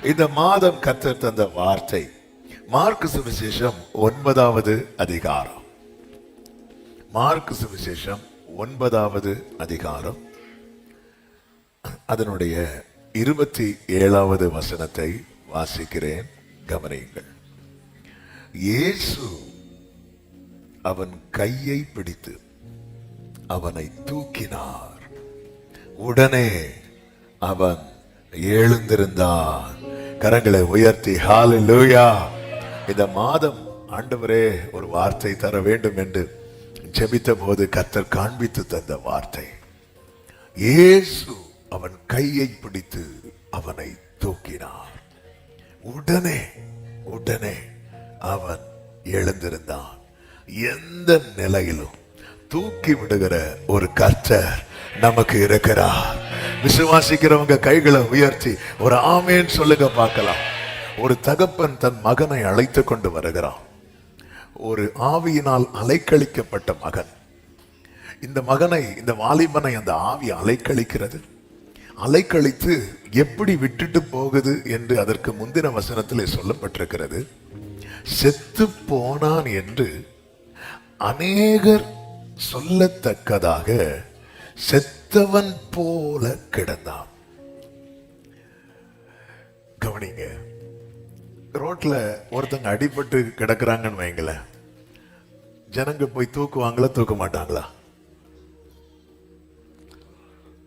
இந்த மாதம் கர்த்தர் தந்த வார்த்தை மார்க்கு சுவிசேஷம் 9வது அதிகாரம். மார்க்கு சுவிசேஷம் 9வது அதிகாரம் அதனுடைய 27வது வசனத்தை வாசிக்கிறேன், கவனியுங்கள். இயேசு அவன் கையை பிடித்து அவனை தூக்கினார். உடனே அவன் எழுந்திருந்தான். கரங்களை உயர்த்தி ஹல்லேலூயா. இந்த மாதம் ஆண்டவரே ஒரு வார்த்தை தர வேண்டும் என்று ஜெபித்த போது கர்த்தர் காண்பித்து தந்த வார்த்தை, இயேசு அவன் கையை பிடித்து அவனை தூக்கினார். உடனே அவன் எழுந்திருந்தான். எந்த நிலையிலும் தூக்கி விடுகிற ஒரு கர்த்தர் நமக்கு இருக்கிறார். விசுவாசிக்கிறவங்க கைகளை உயர்த்தி ஒரு ஆமேன் சொல்லுங்க பார்க்கலாம். ஒரு தகப்பன் தன் மகனை அழைத்து கொண்டு வருகிறான். ஒரு ஆவியினால் அலைக்கழிக்கப்பட்ட மகன். இந்த மகனை, இந்த வாலிபனை அந்த ஆவி அலைக்கழிக்கிறது. அலைக்கழித்து எப்படி விட்டுட்டு போகுது என்று அதற்கு முந்தின வசனத்திலே சொல்லப்பட்டிருக்கிறது. செத்து போனான் என்று அநேகர் சொல்லத்தக்கதாக செத்தவன் போல கிடந்தான். கவனிங்க, ரோட்ல ஒருத்தங்க அடிபட்டு கிடக்குறாங்கன்னு வைங்களேன், ஜனங்க போய் தூக்குவாங்களா தூக்க மாட்டாங்களா?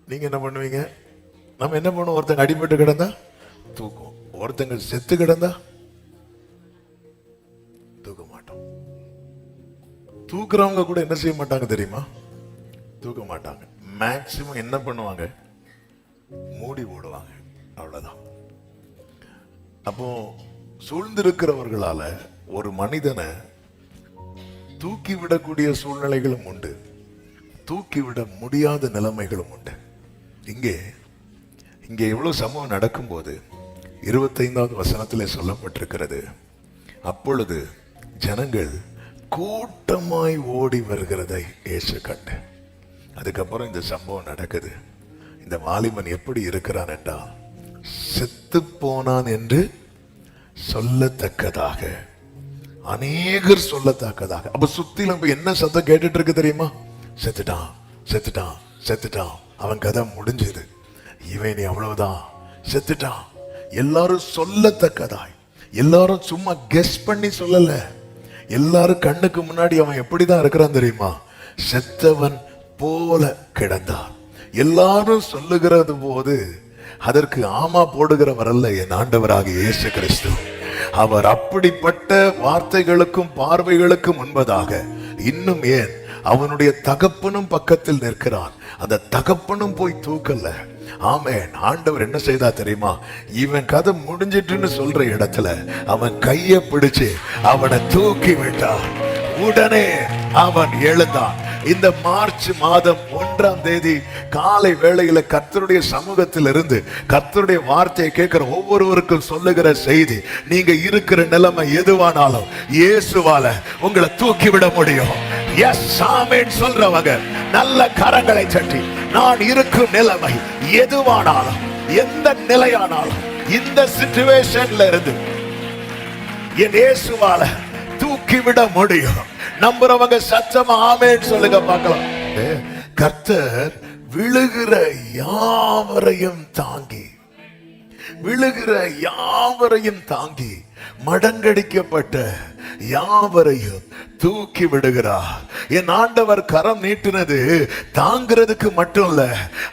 நீங்க என்ன பண்ணுவீங்க? நம்ம என்ன பண்ணுவோம்? ஒருத்தங்க அடிபட்டு கிடந்தா தூக்குவோம், ஒருத்தங்க செத்து கிடந்தா தூக்க மாட்டோம். தூக்குறவங்க கூட என்ன செய்ய மாட்டாங்க தெரியுமா? தூக்க மாட்டாங்க. மேக்சிமம் என்ன பண்ணுவாங்க? மூடி போடுவாங்க, அவ்வளவுதான். அப்போ சூழ்ந்திருக்கிறவர்களால ஒரு மனிதனை தூக்கி விடக்கூடிய சூழ்நிலைகளும் உண்டு, தூக்கிவிட முடியாத நிலைமைகளும் உண்டு. இங்கே எவ்வளவு சம்பவம் நடக்கும்போது 25வது வசனத்திலே சொல்லப்பட்டிருக்கிறது, அப்பொழுது ஜனங்கள் கூட்டமாய் ஓடி வருகிறதை இயேசு கண்டு. அதுக்கப்புறம் இந்த சம்பவம் நடக்குது. இந்த வாலிபன் எப்படி இருக்கிறான் என்றால், செத்து போனான் என்று சொல்லத்தக்கதாக, அநேகர் சொல்லத்தக்கதாக. அப்ப சுத்திலும் என்ன சத்தம் கேட்டுட்டு இருக்கு தெரியுமா? செத்துட்டான், செத்துட்டான், செத்துட்டான், அவன் கதை முடிஞ்சது, இவன் நீ அவ்வளவுதான், செத்துட்டான். எல்லாரும் சொல்லத்தக்கதாய், எல்லாரும் சும்மா கெஸ் பண்ணி சொல்லல, எல்லாரும் கண்ணுக்கு முன்னாடி அவன் எப்படிதான் இருக்கிறான் தெரியுமா? செத்தவன் போல கிடந்தான். எல்லாரும் சொல்லுகிறது போது அதற்கு ஆமா போடுகிறவர் அல்ல என் ஆண்டவராகிய இயேசு கிறிஸ்து. அவர் அப்படிப்பட்ட வார்த்தைகளுக்கும் பார்வைகளுக்கும் முன்பதாக இன்னும் ஏன் அவனுடைய தகப்பனும் பக்கத்தில் நிற்கிறான். அந்த தகப்பனும் போய் தூக்கல. ஆமென். ஆண்டவர் என்ன செய்தா தெரியுமா? இவன் கதை முடிஞ்சிட்டுன்னு சொல்ற இடத்துல அவன் கையை பிடிச்சு அவனை தூக்கி விட்டான். உடனே அவன் எழுந்தான். இந்த மார்ச் மாதம் 1ஆம் தேதி காலை வேளையில கர்த்தருடைய சமூகத்தில் இருந்து கர்த்தருடைய வார்த்தையை கேட்கிற ஒவ்வொருவருக்கும் சொல்லுகிற செய்தி, நீங்க இருக்கிற நிலைமை எதுவானாலும் இயேசுவால உங்களை தூக்கி விட முடியும். எஸ் ஆமென் சொல்றவங்க நல்ல கரங்களை தட்டி, நான் இருக்கும் நிலைமை எதுவானாலும், எந்த நிலையானாலும், இந்த சிச்சுவேஷன்ல இருந்து என் இயேசுவால தூக்கிவிட முடியும். நம்புறவங்க சத்தமா ஆமென் சொல்லுங்க பார்க்கலாம். கர்த்தர் விழுகிற யாவரையும் தாங்கி, விழுகிற யாவரையும் தாங்கி, மடங்கடிக்கப்பட்ட யாவரையும் தூக்கி விடுகிறார். என் ஆண்டவர் கரம் நீட்டினது தாங்கிறதுக்கு மட்டும் இல்ல,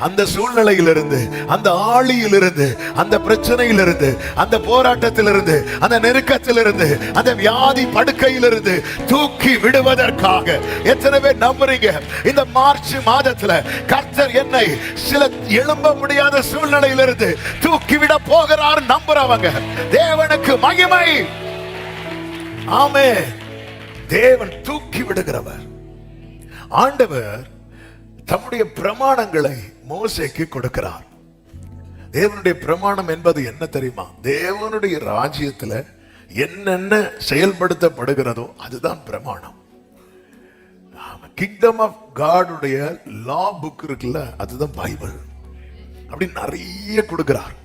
அந்த சூழ்நிலையிலிருந்து, அந்த ஆழியிலிருந்து, அந்த பிரச்சனையிலிருந்து, அந்த போராட்டத்திலிருந்து, அந்த நெருக்கத்திலிருந்து, அந்த வியாதி படுக்கையிலிருந்து தூக்கி விடுவதற்காக. எத்தனை பேர் நம்புறீங்க? இந்த மார்ச் மாதத்துல கர்த்தர் என்னை சில எழும்ப முடியாத சூழ்நிலையிலிருந்து தூக்கிவிட போகிறார் நம்புறவங்க தேவனுக்கு மகிமை. ஆமென். தேவன் தூக்கி விடுகிறவர். ஆண்டவர் தம்முடைய பிரமாணங்களை மோசேக்கு கொடுக்கிறார். தேவனுடைய பிரமாணம் என்பது என்ன தெரியுமா? தேவனுடைய ராஜ்யத்துல என்னென்ன செயல்படுத்தப்படுகிறதோ அதுதான் பிரமாணம். கிங்டம் ஆஃப் காடுடைய லா புக் இருக்குல்ல, அதுதான் பைபிள். அப்படி நிறைய கொடுக்கிறார்.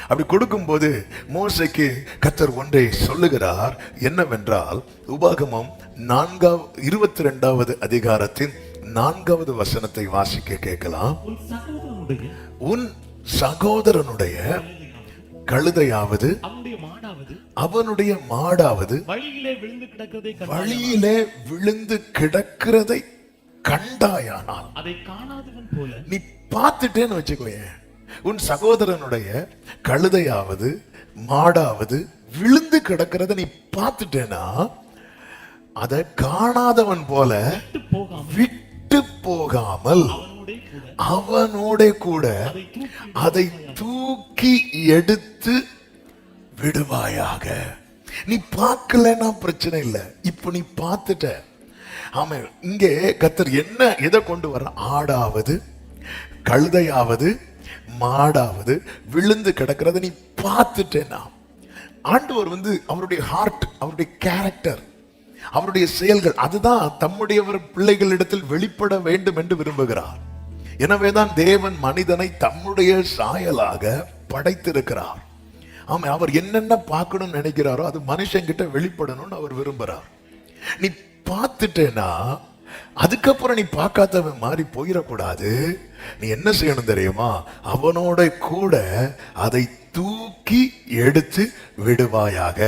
அப்படி கொடுக்கும்போது மோசேக்கு கர்த்தர் ஒன்றை சொல்லுகிறார், என்னவென்றால் உபாகமம் 22வது அதிகாரத்தின் 4வது வசனத்தை வாசிக்க கேட்கலாம். உன் சகோதரனுடைய கழுதையாவது அவனுடைய மாடாவது வழியிலே விழுந்து கிடக்கிறதை கண்டாயானால், அதை காணாதவன் போல நீ பார்த்துட்டேன்னு வச்சுக்கோயேன், உன் சகோதரனுடைய கழுதையாவது மாடாவது விழுந்து கிடக்கிறத நீ பார்த்துட்டேனா, அதை காணாதவன் போல விட்டு போகாமல் அவனோட கூட அதை தூக்கி எடுத்து விடுவாயாக. நீ பார்க்கலன்னா பிரச்சனை இல்லை, இப்ப நீ பார்த்துட்ட. ஆமா, இங்கே கர்த்தர் என்ன எதை கொண்டு வர, ஆடாவது கழுதையாவது மாடாவது விழுந்து கிடக்கிறத நீ பார்த்துட்டேன்னா, ஆண்டவர் அவருடைய ஹார்ட், அவருடைய கேரக்டர், அவருடைய செயல்கள், அதுதான் தம்முடையவர் பிள்ளைகளிடத்தில் வெளிப்பட வேண்டும் என்று விரும்புகிறார். எனவேதான் தேவன் மனிதனை தம்முடைய சாயலாக படைத்திருக்கிறார். ஆமா, அவர் என்னென்ன பார்க்கணும்னு நினைக்கிறாரோ அது மனுஷங்கிட்ட வெளிப்படணும்னு அவர் விரும்புறார். நீ பார்த்துட்டேன்னா அதுக்கப்புறம் நீ பார்க்காதவன் மாறி போயிடக்கூடாது. நீ என்ன செய்யணும் தெரியுமா, அவனோட கூட அதை தூக்கி எடுத்து விடுவாயாக.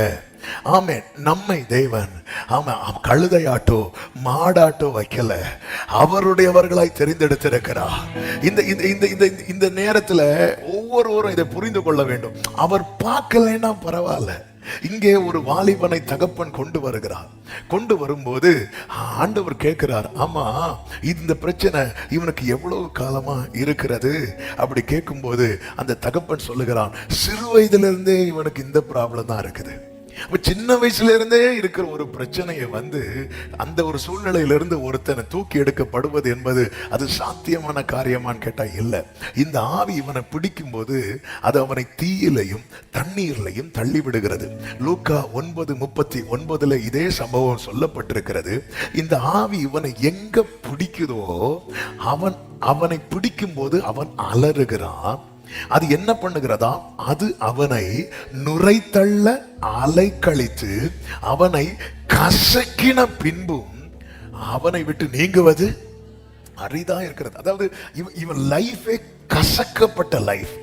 ஆமே, நம்மை தேவன் கழுதையாட்டோ மாடாட்டோ வைக்கல, அவருடையவர்களாய் தெரிந்தெடுத்திருக்கிறார். இந்த நேரத்துல ஒவ்வொருவரும் இதை புரிந்து கொள்ள வேண்டும். அவர் பார்க்கலன்னா பரவாயில்ல. இங்கே ஒரு வாலிபனை தகப்பன் கொண்டு வருகிறார். கொண்டு வரும்போது ஆண்டவர் கேட்கிறார், ஆமா இந்த பிரச்சனை இவனுக்கு எவ்வளவு காலமா இருக்கிறது அப்படி கேட்கும்போது அந்த தகப்பன் சொல்லுகிறான், சிறு வயதிலிருந்தே இவனுக்கு இந்த ப்ராப்ளம் தான் இருக்குது. சின்ன வயசுல இருந்தே இருக்கிற ஒரு பிரச்சனையை அந்த ஒரு சூழ்நிலையிலிருந்து ஒருத்தனை தூக்கி எடுக்கப்படுவது என்பது அது சாத்தியமான காரியமான்னு கேட்டா இல்ல. இந்த ஆவி இவனை பிடிக்கும் போது அது அவனை தீயிலையும் தண்ணீர்லையும் தள்ளி விடுகிறது. லூக்கா 9:39 இதே சம்பவம் சொல்லப்பட்டிருக்கிறது. இந்த ஆவி இவனை எங்க பிடிக்குதோ அவனை பிடிக்கும் போது அவன் அலறுகிறான். அது என்ன பண்ணுகிறதா, அது அவனை நுரைத்தள்ள அலைக்கழித்து அவனை கசக்கின பின்பும் அவனை விட்டு நீங்குவது அரிதா இருக்கிறது. அதாவது இவன் லைஃபே கசக்கப்பட்ட லைஃப்.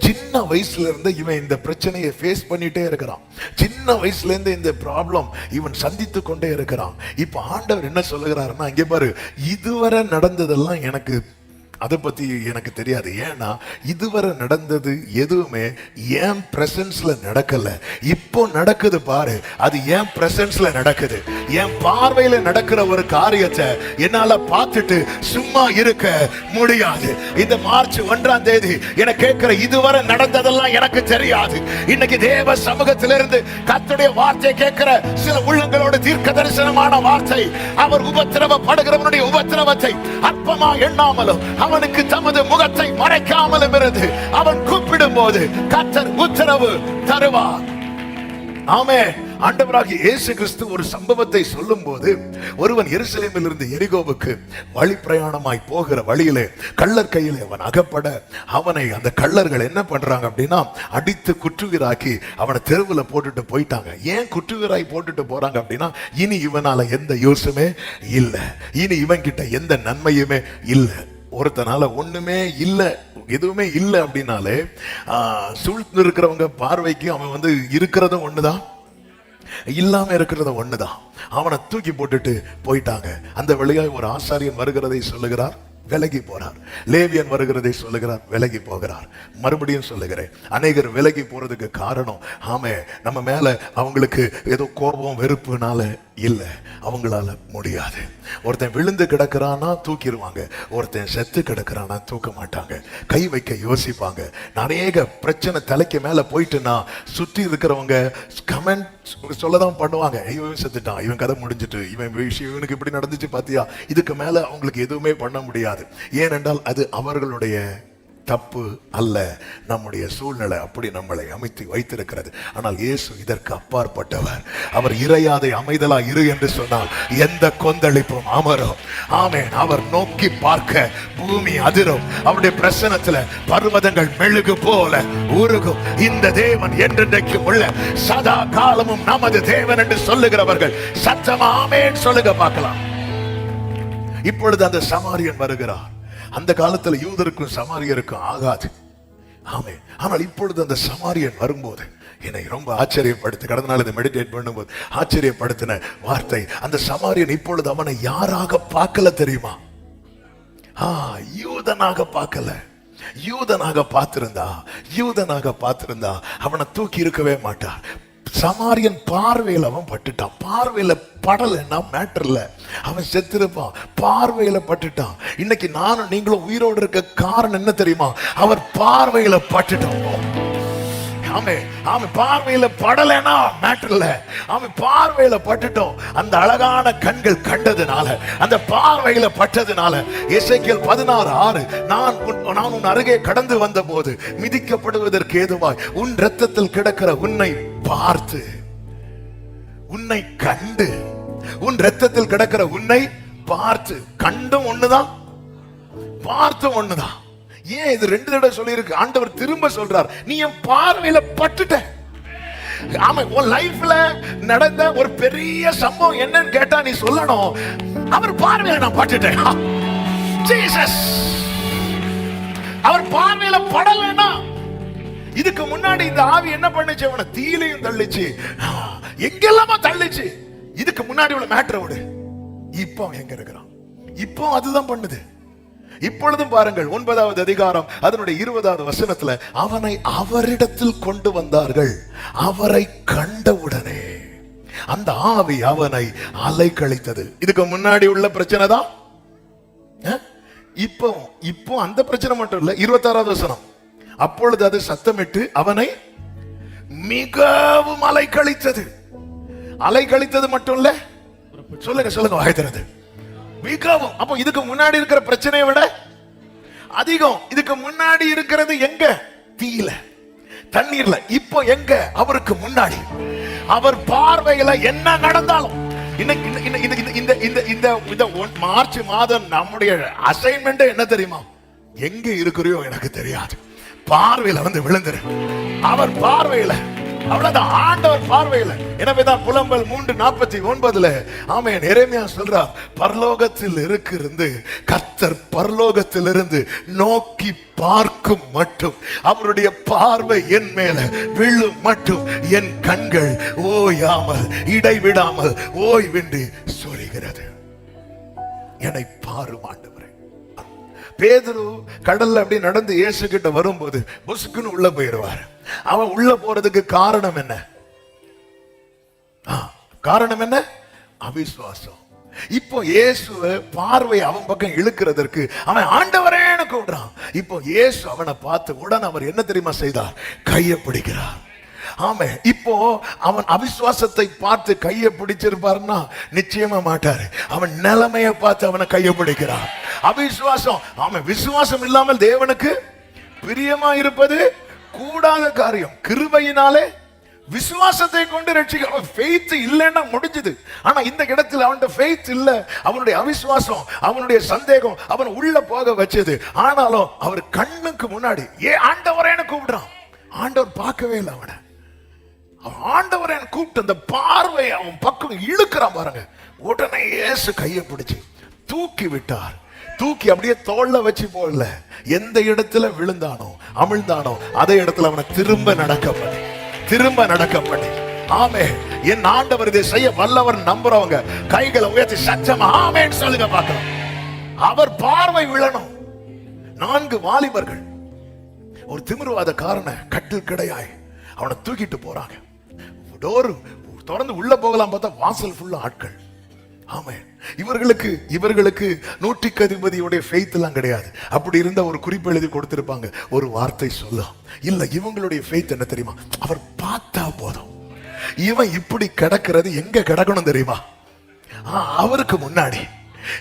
சின்ன வயசுல இருந்து இவன் இந்த பிரச்சனையை ஃபேஸ் பண்ணிட்டே இருக்கிறான். சின்ன வயசுல இருந்து இந்த ப்ராப்ளம் இவன் சந்தித்து கொண்டே இருக்கிறான். இப்ப ஆண்டவர் என்ன சொல்லுகிறாருன்னா, இங்க பாரு, இதுவரை நடந்ததெல்லாம் எனக்கு அதை பத்தி எனக்கு தெரியாது. ஏன்னா இதுவரை நடந்தது எதுவுமே என் பிரசன்ஸ்ல நடக்கல. இப்போ நடக்குது பாரு, அது என் பிரசன்ஸ்ல நடக்குது. என் பார்வையில நடக்கிற ஒரு காரியத்தை என்னால பார்த்துட்டு சும்மா இருக்க முடியாது. இந்த மார்ச் 1ஆம் தேதி எனக்கு கேட்கிற இதுவரை நடந்ததெல்லாம் எனக்கு தெரியாது. இன்னைக்கு தேவ சமூகத்திலிருந்து கர்த்தருடைய வார்த்தை கேட்கிற சில உள்ளங்களோட தீர்க்க தரிசனமான வார்த்தை, அவர் உபத்திரவப்படுகிறவனுடைய உபத்திரவத்தை அற்பமா எண்ணாமலும் அவனுக்கு தமது முகத்தை மறைக்காமலும் இருந்து அவன் கூப்பிடும் போது கர்த்தர் உத்தரவு தருவார். ஆமென். ஆண்டவராகிய இயேசு கிறிஸ்து ஒரு சம்பவத்தை சொல்லும் போது, ஒருவன் எருசலேமில் இருந்து எரிகோவுக்கு வழி பிரயாணமாய் போகிற வழியிலே கள்ளர் கையிலே அவன் அகப்பட, அவனை அந்த கள்ளர்கள் என்ன பண்றாங்க அப்படின்னா அடித்து குற்றுவீராக்கி அவனை தெருவில் போட்டுட்டு போயிட்டாங்க. ஏன் குற்றுவீராய் போட்டுட்டு போறாங்க அப்படின்னா, இனி இவனால எந்த யூஸுமே இல்லை, இனி இவன் கிட்ட எந்த நன்மையுமே இல்லை. ஒருத்தனால ஒண்ணுமே இல்லை, எதுவுமே இல்லை அப்படின்னாலே சூழ்ந்து இருக்கிறவங்க பார்வைக்கு அவன் இருக்கிறதும் ஒண்ணுதான், இல்லாம இருக்கிறத ஒண்ணுதான். அவனை தூக்கி போட்டுட்டு போயிட்டாங்க. அந்த வழியாய் ஒரு ஆசாரியன் வருகிறதை சொல்லுகிறார், விலகி போறார். லேவியன் வருகிறதை சொல்லுகிறார், விலகி போகிறார். மறுபடியும் சொல்லுகிறேன், அநேகர் விலகி போறதுக்கு காரணம், ஆமே நம்ம மேல அவங்களுக்கு ஏதோ கோபம் வெறுப்புனால இல்ல, அவங்களால முடியாது. ஒருத்தன் விழுந்து கிடக்கிறானா தூக்கிடுவாங்க, ஒருத்தன் செத்து கிடக்கிறானா தூக்க மாட்டாங்க, கை வைக்க யோசிப்பாங்க. அநேக பிரச்சனை தலைக்கு மேல போயிட்டுனா சுற்றி இருக்கிறவங்க கமெண்ட் சொல்லதான் பண்ணுவாங்க, இவன் செத்துட்டான், இவன் கதை முடிஞ்சிட்டு, இவனுக்கு இப்படி நடந்துச்சு பாத்தியா. இதுக்கு மேல அவங்களுக்கு எதுவுமே பண்ண முடியாது. ஏனென்றால் அது அவர்களுடைய தப்பு அல்ல, நம்முடைய சூழ்நிலை அப்படி நம்மளை அமைத்து வைத்திருக்கிறது. ஆனால் இயேசு இதற்கு அப்பாற்பட்டவர். அவர் இறையாதை அமைதலா இரு என்று சொன்னால் எந்த கொந்தளிப்பும் அமரும். ஆமென். அவர் நோக்கி பார்க்க பூமி அதிரும். அவருடைய பிரசன்னத்துல பர்வதங்கள் மெழுகு போல உருகும். இந்த தேவன் என்றென்றைக்கு உள்ள சதா காலமும் நமது தேவன் என்று சொல்லுகிறவர்கள் சத்தமா ஆமென் சொல்லுங்க பார்க்கலாம். இப்பொழுது அந்த சமாரியன் வருகிறார். அந்த காலத்துல யூதருக்கும் சமாரியருக்கும் ஆகாது. ஆமே. ஆனால் இப்பொழுது அந்த சமாரியன் வரும்போது என்னை ரொம்ப ஆச்சரியப்படுத்து. கடந்த நாள் இதை மெடிடேட் பண்ணும்போது ஆச்சரியப்படுத்தின வார்த்தை, அந்த சமாரியன் இப்பொழுது அவனை யாராக பார்க்கல தெரியுமா? யூதனாக பார்க்கல. யூதனாக பார்த்திருந்தா அவனை தூக்கி இருக்கவே மாட்டார். சமாரியன் பார்வையில் அவன் பட்டுட்டான். பார்வையில படலைன்னா மேட்டர் இல்ல, அவன் செத்திருப்பான். பார்வையில பட்டுட்டான். இன்னைக்கு நானும் நீங்களும் உயிரோடு இருக்க காரணம் என்ன தெரியுமா? அவர் பார்வையில பட்டுட்டான். அவன் பார்வையில படலைன்னா மேட்டர் இல்ல, அவன் பார்வையில பட்டுட்டோம். அந்த அழகான கண்கள் கண்டதுனால, அந்த பார்வையில பட்டதுனால எசேக்கியேல் 16:6 நான் உன் அருகே கடந்து வந்த போது மிதிக்கப்படுவதற்கு ஏதுவாய் உன் இரத்தத்தில் கிடக்கிற உன்னை பார்த்து, உன்னை கண்டு, உன் இரத்தத்தில் கிடக்கிற உன்னை பார்த்து, கண்டும் ஒண்ணுதான் பார்த்தும் ஒண்ணுதான். ஏன் இது 2 தடவை சொல்லி இருக்கு? ஆண்டவர் திரும்ப சொல்றார், நீ என் பார்வையில பட்டுட்ட. ஆமா, உன் லைஃப்ல நடந்த ஒரு பெரிய சம்பவம் என்னன்னு கேட்டா நீ சொல்லணும், அவர் பார்வையில நான் பட்டுட்டேன். ஜீசஸ் அவர் பார்வையில படலைன்னா, இதுக்கு முன்னாடி இந்த ஆவி என்ன பண்ணுச்சு? அவனை தீயிலையும் தள்ளிச்சு, எங்கெல்லாமோ தள்ளிச்சு. இதுக்கு முன்னாடி உள்ள மேட்டரை விடு. இப்போ எங்க இருக்கிறான்? இப்போ அதுதான் பண்ணுது. இப்பொழுதும் பாருங்கள் 9வது அதிகாரம் அதனுடைய 20வது வசனத்துல, அவனை அவரிடத்தில் கொண்டு வந்தார்கள். அவரை கண்டவுடனே அந்த ஆவி அவனை அலைக்கழித்தது. இதுக்கு முன்னாடி உள்ள பிரச்சனை தான். இப்போ அந்த பிரச்சனை மட்டும் இல்ல. 26வது வசனம், அப்பொழுது அது சத்தமிட்டு அவனை மிகவும் அலைக்கழித்தது. அலைக்கழித்தது மட்டும் இல்ல, சொல்லுங்க வாய்த்தது மிகவும். அப்போ இதுக்கு முன்னாடி இருக்கிற பிரச்சனையை விட அதிகம். இதுக்கு முன்னாடி இருக்கிறது எங்க? தீயில, தண்ணீர்ல. இப்போ எங்க? அவருக்கு முன்னாடி. அவர் பார்வையில என்ன நடந்தாலும், இந்த மார்ச் மாதம் நம்முடைய அசைன்மெண்ட் என்ன தெரியுமா? எங்க இருக்கிறியோ எனக்கு தெரியாது, பார்வையில வந்து விழுந்துரு. அவர் பார்வையில, அவ்வளவுதான். ஆண்டவர் பார்வையில. எனவேதான் புலம்பல் 3:49 ஆமென் எரேமியா சொல்றார், பரலோகத்தில் இருந்து கர்த்தர் பரலோகத்திலிருந்து நோக்கி பார்க்கும் மட்டும், அவருடைய பார்வை என் மேல விழும் மட்டும் என் கண்கள் ஓயாமல் இடைவிடாமல் ஓய்வின்றி சொரிகிறது. என்னை பாரும் ஆண்டவரே. பேதுரு கடல்ல அப்படி நடந்து இயேசு கிட்ட வரும்போது புசுக்குன்னு உள்ள போயிடுவார். அவன் உள்ள போறதுக்கு காரணம் என்ன? காரணம் என்ன? அவிசுவாசம். இப்போ இயேசுவை பார்வை அவன் பக்கம் இழுக்கிறதற்கு அவன் ஆண்டவரே கூப்பிடுறான். இப்போ இயேசு அவனை பார்த்து உடனே அவர் என்ன தெரியுமா செய்தார்? கையை பிடிக்கிறார். ஆமே. இப்போ அவன் அவிசுவாசத்தை பார்த்து கையை பிடிச்சிருப்பாருன்னா நிச்சயமா மாட்டாரு. அவன் நிலைமையை பார்த்து அவனை கையை பிடிக்கிறார். அவிசுவாசம். ஆமா, விசுவாசம் இல்லாமல் தேவனுக்கு பிரியமா இருப்பது கூடாத காரியம். கிருபையினாலே விசுவாசத்தை கொண்டு ரட்சிக்க. ஃபெய்த் இல்லைன்னா முடிஞ்சது. ஆனா இந்த இடத்துல அவனுடைய ஃபெய்த் இல்ல, அவனுடைய அவிசுவாசம், அவனுடைய சந்தேகம் அவன் உள்ள போக வச்சது. ஆனாலும் அவர் கண்ணுக்கு முன்னாடி ஆண்டவரேன்னு கூப்பிடுறான். ஆண்டவர் பார்க்கவே இல்லை அவனை. ஆண்டவரை கூப்பிட்டு அந்த பார்வை அவன் பக்கம் இழுக்கிறான் பாருங்க. உடனே இயேசு கையை பிடிச்சு தூக்கி விட்டார். தூக்கி அப்படியே தோல்ல வச்சு போடல, எந்த இடத்துல விழுந்தானோ அமிழ்ந்தானோ அதே இடத்துல அவனை திரும்ப நடக்க பண்ணி. ஆமே, என் ஆண்டவர் இதை செய்ய வல்லவர் நம்புறவங்க கைகளை உயர்த்தி சச்சமா ஆமேன்னு சொல்லுங்க பார்க்கலாம். அவர் பார்வை விழணும். 4 வாலிபர்கள் ஒரு திமிர்வாத காரண கட்டில் கிடையாய் அவனை தூக்கிட்டு போறாங்க. டோர் திறந்து உள்ள போகலாம் பார்த்தா வாசல் ஃபுல்லா ஆட்கள். ஆமே, இவர்களுக்கு நூற்றுக்கு அதிபதியுடைய ஃபெய்த் எல்லாம் கிடையாது. அப்படி இருந்த ஒரு குறிப்பு எழுதி கொடுத்திருப்பாங்க, ஒரு வார்த்தை சொல்லலாம். இல்ல, இவங்களுடைய ஃபெய்த் என்ன தெரியுமா? அவர் பார்த்தா போதும். இவன் இப்படி கிடக்கிறது எங்க கிடக்கணும் தெரியுமா? அவருக்கு முன்னாடி.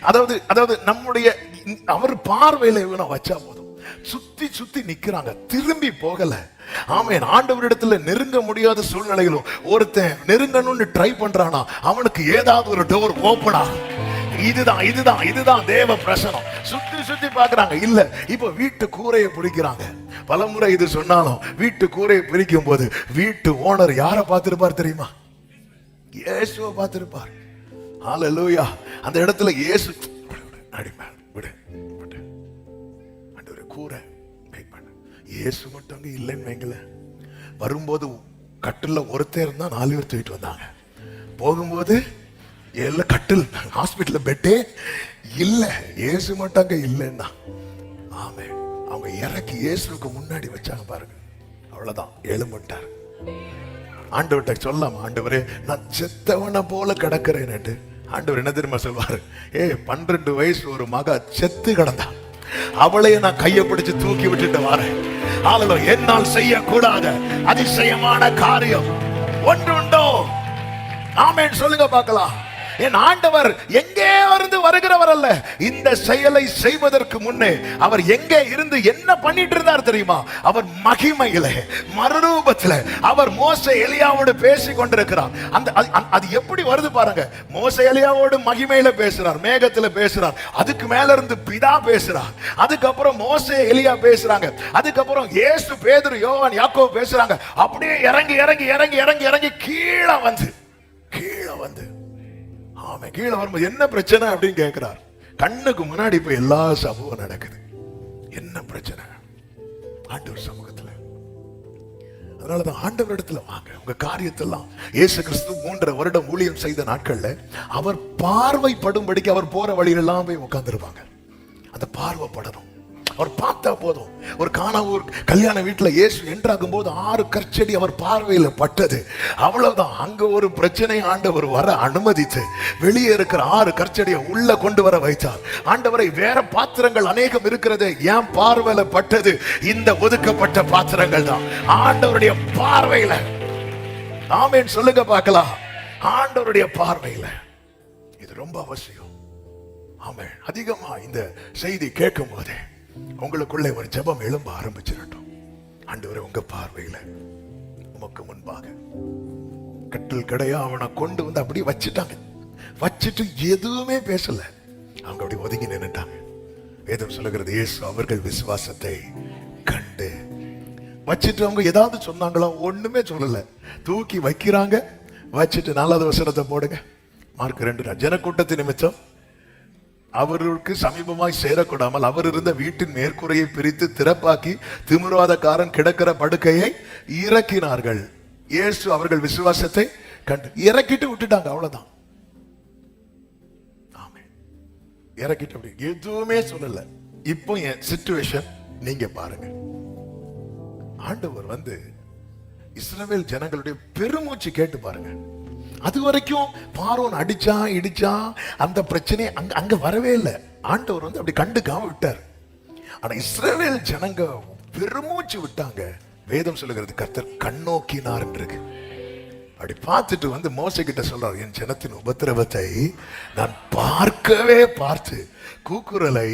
அதாவது நம்முடைய அவர் பார்வையில இவனை வச்சா போதும். சுத்தி சுத்தி நிக்கிறாங்க, திரும்பி போகல. ஆமென். ஆண்டவரிடத்துல நெருங்க முடியாத சூழ்நிலைகளும் ஒருத்தன் நெருங்கணும்னு ட்ரை பண்றானா அவனுக்கு ஏதாவது ஒரு டோர் ஓபனா. இதுதான் இதுதான் இதுதான் தேவ பிரசனம். சுத்தி சுத்தி பாக்குறாங்க, இல்ல. இப்ப வீட்டு கூரையை பிடிக்கிறாங்க. பலமுறை இது சொன்னாலும் வீட்டு கூரையை பிரிக்கும் போது வீட்டு ஓனர் யாரை பார்த்திருப்பார் தெரியுமா? இயேசுவை பார்த்திருப்பார். ஹல்லேலூயா. அந்த இடத்துல இயேசு கூரை இயேசு மட்டும் அங்க இல்லைன்னு வைங்கள. வரும்போது கட்டில ஒருத்தர் இருந்தா 4 பேர் தூக்கிட்டு வந்தாங்க. போகும்போது எல்லாம் கட்டில் ஹாஸ்பிட்டல் பெட்டே இல்ல, இயேசு மட்டும் அங்க இல்லைன்னா. ஆமே. அவங்க இறக்கி இயேசுக்கு முன்னாடி வச்சாங்க பாருங்க. அவ்வளவுதான், எழும்பிட்டார். ஆண்டவர்கிட்ட சொல்லாம, ஆண்டவரே நான் செத்தவனை போல கிடக்கிறேன். ஆண்டவர் என்ன தெரியுமா சொல்வாரு? 12 வயசு ஒரு மக செத்து கிடந்தான், அவளையே நான் கையை பிடிச்சு தூக்கி விட்டுட்டு வரேன். என்னால் செய்யக்கூடாத அதிசயமான காரியம் ஒன்று உண்டோ? ஆமென் சொல்லுங்க பார்க்கலாம். என் ஆண்டவர் எங்கே இருந்து வருகிறவர் அல்ல. இந்த செயலை செய்வதற்கு முன்னே அவர் எங்கே இருந்து என்ன பண்ணிட்டு இருந்தார் தெரியுமா? அவர் மகிமையிலே, மறுரூபத்திலே அவர் மோசே எலியாவோடு பேசி கொண்டிருக்கிறார். அது எப்படி வருது பாருங்க. மோசே எலியாவோடு மகிமையில பேசுறார், மேகத்துல பேசுறார். அதுக்கு மேல இருந்து பிதா பேசுறார். அதுக்கப்புறம் மோசே எலியா பேசுறாங்க. அதுக்கப்புறம் இயேசு, பேதுரு, யோவான், யாக்கோபு பேசுறாங்க. அப்படியே இறங்கி இறங்கி இறங்கி இறங்கி இறங்கி கீழே வந்து அவன் கீழே வரும்போது என்ன பிரச்சனை அப்படின்னு கேட்கிறார். கண்ணுக்கு முன்னாடி இப்ப எல்லா சமூகம் நடக்குது. என்ன பிரச்சனை? ஆண்டவர் சமூகத்துல. அதனாலதான் ஆண்டவர் இடத்துல வாங்க, உங்க காரியத்தெல்லாம். இயேசு கிறிஸ்து 3.5 வருடம் ஊழியம் செய்த நாட்கள்ல அவர் பார்வைப்படும்படிக்கு அவர் போற வழியிலெல்லாம் போய் உட்கார்ந்துருப்பாங்க. அந்த பார்வைப்படணும். அவர் பார்த்தா போதும். ஒரு கானாவூர் கல்யாண வீட்டுல இயேசு என்ட்ராகும் போது 6 கற்செடி அவர் பார்வையில பட்டது. அவ்வளவுதான். அங்க ஒரு பிரச்சனை ஆண்டவர் வர அனுமதித்து வெளியே இருக்கிற 6 கற்செடியை உள்ள கொண்டு வர வைத்தார். ஆண்டவரை, வேற பாத்திரங்கள் அநேகம் இருக்கிறது, ஏன் பார்வையில பட்டது இந்த ஒதுக்கப்பட்ட பாத்திரங்கள் தான். ஆண்டவருடைய பார்வையில. ஆமென் சொல்லுங்க பார்க்கலாம். ஆண்டவருடைய பார்வையில இது ரொம்ப அவசியம். ஆமென். அதிகமா இந்த செய்தி கேட்கும் போதே உங்களுக்குள்ளே ஒரு ஜெபம் எழும்ப ஆரம்பிச்சிடட்டும். ஆண்டவரே, உங்க பார்வையில உமக்கு முன்பாக கட்டில் கடையா அவனை கொண்டு வந்து அப்படியே வச்சுட்டாங்க. வச்சுட்டு எதுவுமே பேசல, அவங்க அப்படி ஒதுங்கி நின்னுட்டாங்க. வேதம் சொல்லுகிறது, இயேசு அவர்கள் விசுவாசத்தை கண்டு. வச்சுட்டு அவங்க ஏதாவது சொன்னாங்களா? ஒண்ணுமே சொல்லல. தூக்கி வைக்கிறாங்க. வச்சுட்டு 4வது வசனத்தை போடுங்க. மார்க் 2. ஜனக்கூட்டத்தின் நிமித்தம் அவருக்கு சமீபமாய் சேரக்கூடாமல் அவர் இருந்த வீட்டின் மேற்கூரையை பிரித்து திறப்பாக்கி திமிர்வாதக்காரன் கிடக்கிற படுக்கையை இறக்கினார்கள். இயேசு அவர்கள் விசுவாசத்தை கண்டு இறக்கிட்டு விட்டுட்டாங்க. அவ்வளவுதான். இறக்கிட்டு அப்படி எதுவுமே சொல்லல. இப்போ என் சிச்சுவேஷன் நீங்க பாருங்க. ஆண்டவர் வந்து இஸ்ரவேல் ஜனங்களுடைய பெருமூச்சு கேட்டு பாருங்க. அது வரைக்கும் பார்வோன் அடிச்சா இடிச்சா அந்த பிரச்சனை அங்க வரவே இல்லை. ஆண்டவர் வந்து அப்படி கண்டுக்காம விட்டார். ஆனா இஸ்ரவேல் ஜனங்க பெருமூச்சு விட்டாங்க. வேதம் சொல்லுகிறது, கர்த்தர் கண்ணோக்கினார் இருக்கு. அப்படி பார்த்துட்டு வந்து மோசே கிட்ட சொல்றாரு, என் ஜனத்தின் உபத்திரவத்தை நான் பார்த்து கூக்குரலை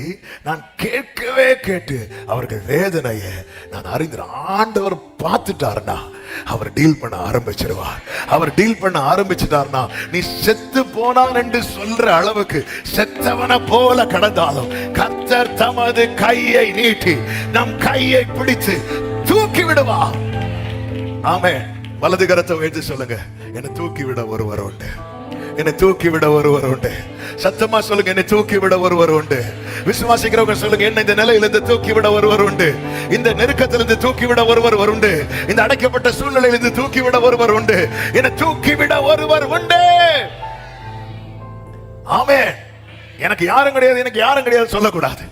நான் கேட்கவே கேட்டு அவர்கள் வேதனையை நான் அறிந்தேன். ஆண்டவர் பார்த்துட்டாருன்னா அவர் டீல் பண்ண ஆரம்பிச்சிருவார். அவர் டீல் பண்ண ஆரம்பிச்சிட்டார்னா நீ செத்து போனான் என்று சொல்ற அளவுக்கு செத்தவனை போல கடந்தாலும் கர்த்தர் தமது கையை நீட்டி நம் கையை பிடித்து தூக்கி விடுவார். ஆமென். வலது கரத்தை உயர்த்தி சொல்லுங்க, என்னை தூக்கி விட ஒருவர் உண்டு, என்னை தூக்கி விட ஒருவர் உண்டு. சத்தமா சொல்லுங்க, என்னை தூக்கி விட ஒருவர் உண்டு. விசுவாசிக்கிறவங்க சொல்லுங்க, என்ன இந்த நிலையிலிருந்து தூக்கி விட ஒருவர் உண்டு. இந்த நெருக்கத்திலிருந்து தூக்கி விட ஒருவர் உண்டு. இந்த அடைக்கப்பட்ட சூழ்நிலையிலிருந்து தூக்கி விட ஒருவர் உண்டு. என்னை தூக்கி விட ஒருவர் உண்டு. ஆமென். எனக்கு யாரும் கிடையாது, எனக்கு யாரும் கிடையாது சொல்லக்கூடாது.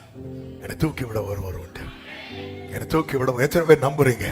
என்னை தூக்கி விட ஒருவர் உண்டு. என்னை தூக்கி விட. எத்தனை பேர் நம்புறீங்க?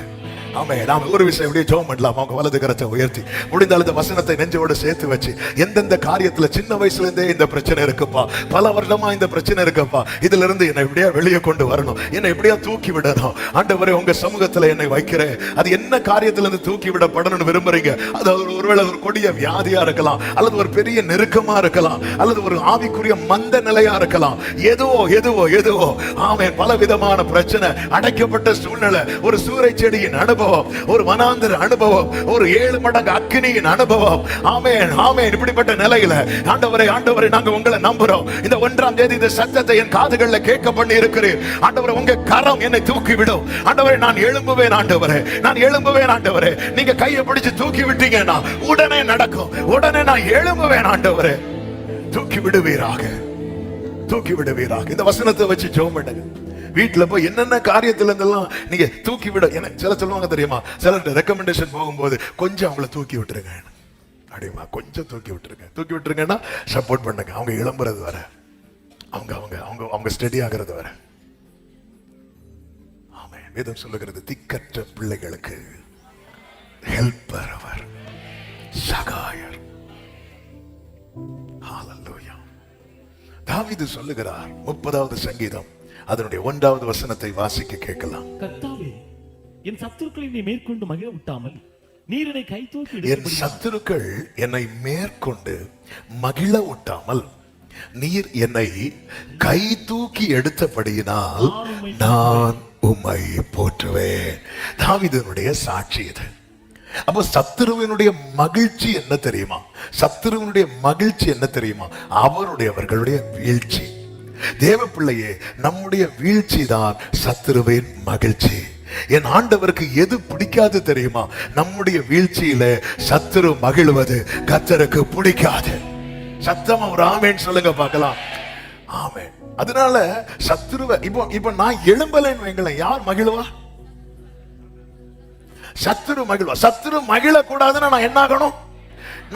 ஆமே. நாம் ஒரு விஷயம் அப்படியே ஜெபம் பண்ணலாம். அவங்க வலது கரத்தை உயர்த்தி முடிந்தால் இந்த வசனத்தை நெஞ்சோட சேர்த்து வச்சு, எந்தெந்த காரியத்துல சின்ன வயசுல இருந்தே இந்த பிரச்சனை இருக்குப்பா, பல வருடமா இந்த பிரச்சனை இருக்குப்பா, இதுல இருந்து என்னை எப்படியா வெளியே கொண்டு வரணும், என்னை எப்படியா தூக்கி விடணும், ஆண்டவரே உங்க சமூகத்துல என்னை வைக்கிறேன். அது என்ன காரியத்துல இருந்து தூக்கி விடப்படணும்னு விரும்புறீங்க? அது ஒருவேளை ஒரு கொடிய வியாதியா இருக்கலாம், அல்லது ஒரு பெரிய நெருக்கமா இருக்கலாம், அல்லது ஒரு ஆவிக்குரிய மந்த நிலையா இருக்கலாம். எதுவோ ஆமே. பல விதமான பிரச்சனை, அடைக்கப்பட்ட சூழ்நிலை, ஒரு சூறை செடியின் அனுபவம், ஒரு வனாந்தர அனுபவம், ஒரு 7 மடங்கு அக்கினியின் அனுபவம். ஆமென், ஆமென். இப்படிப்பட்ட நிலையில ஆண்டவரே, ஆண்டவரே நாங்க உங்களை நம்புறோம். இந்த 1ஆம் தேதி இந்த சத்தத்தை என் காதுகளில் கேட்க பண்ணி இருக்கிறேன். ஆண்டவரே உங்க கரம் என்னை தூக்கி விடும். ஆண்டவரே நான் எழும்புவேன். ஆண்டவரே நான் எழும்புவேன். ஆண்டவரே நீங்க கையை பிடிச்சு தூக்கி விட்டீங்கன்னா உடனே நடக்கும். உடனே நான் எழும்புவேன். ஆண்டவரே தூக்கி விடுவீராக, தூக்கி விடுவீராக. இந்த வசனத்தை வச்சு ஜெபம் பண்ணுங்க. வீட்டுல போய் என்னென்ன காரியத்துல இருந்தெல்லாம் நீங்க தூக்கி விட, சில சொல்லுவாங்க தெரியுமா, சில ரெக்கமெண்டேஷன் போகும்போது கொஞ்சம் அவங்கள தூக்கி விட்டுருங்க அப்படிமா, கொஞ்சம் தூக்கி விட்டுருங்க. தூக்கி விட்டுருங்கன்னா சப்போர்ட் பண்ணுங்க. அவங்க எழும்புறது வர, அவங்க அவங்க அவங்க அவங்க ஸ்டடி ஆகிறது வர. ஆமே. வேதம் சொல்லுகிறது, திக்கற்ற பிள்ளைகளுக்கு ஹெல்ப்பர் அவர், சகாயர். ஹல்லேலூயா. தாவீது சொல்லுகிறார், 30வது சங்கீதம் அதனுடைய 1வது வசனத்தை வாசிக்க கேட்கலாம். கர்த்தாவே, என் சத்துருக்களை நீ மேற்கொண்டு மகிழ விட்டாமல் நீர் என்னை கை தூக்கி, என் சத்துருக்கள் என்னை மேற்கொண்டு மகிழ விட்டாமல் நீர் என்னை கை தூக்கி எடுத்தபடியினால் நான் உம்மை போற்றுவேன். தாவீதுனுடைய சாட்சி இது. அப்போ சத்துருவினுடைய மகிழ்ச்சி என்ன தெரியுமா? சத்துருவினுடைய மகிழ்ச்சி என்ன தெரியுமா? அவருடையவர்களுடைய வீழ்ச்சி. தேவ பிள்ளையே, நம்முடைய வீழ்ச்சி தான் சத்துருவின் மகிழ்ச்சி. என் ஆண்டவருக்கு எது பிடிக்காது தெரியுமா? நம்முடைய வீழ்ச்சியில சத்துரு மகிழ்வது கர்த்தருக்கு பிடிக்காது. சத்தமா ஒரு ஆமென் சொல்லுங்க பார்க்கலாம். ஆமென். அதனால சத்துருவை இப்போ நான் எழும்பலைன்னு வைங்களேன், யார் மகிழ்வா? சத்துரு மகிழ்வா. சத்துரு மகிழ கூடாதுன்னா நான் என்ன ஆகணும்?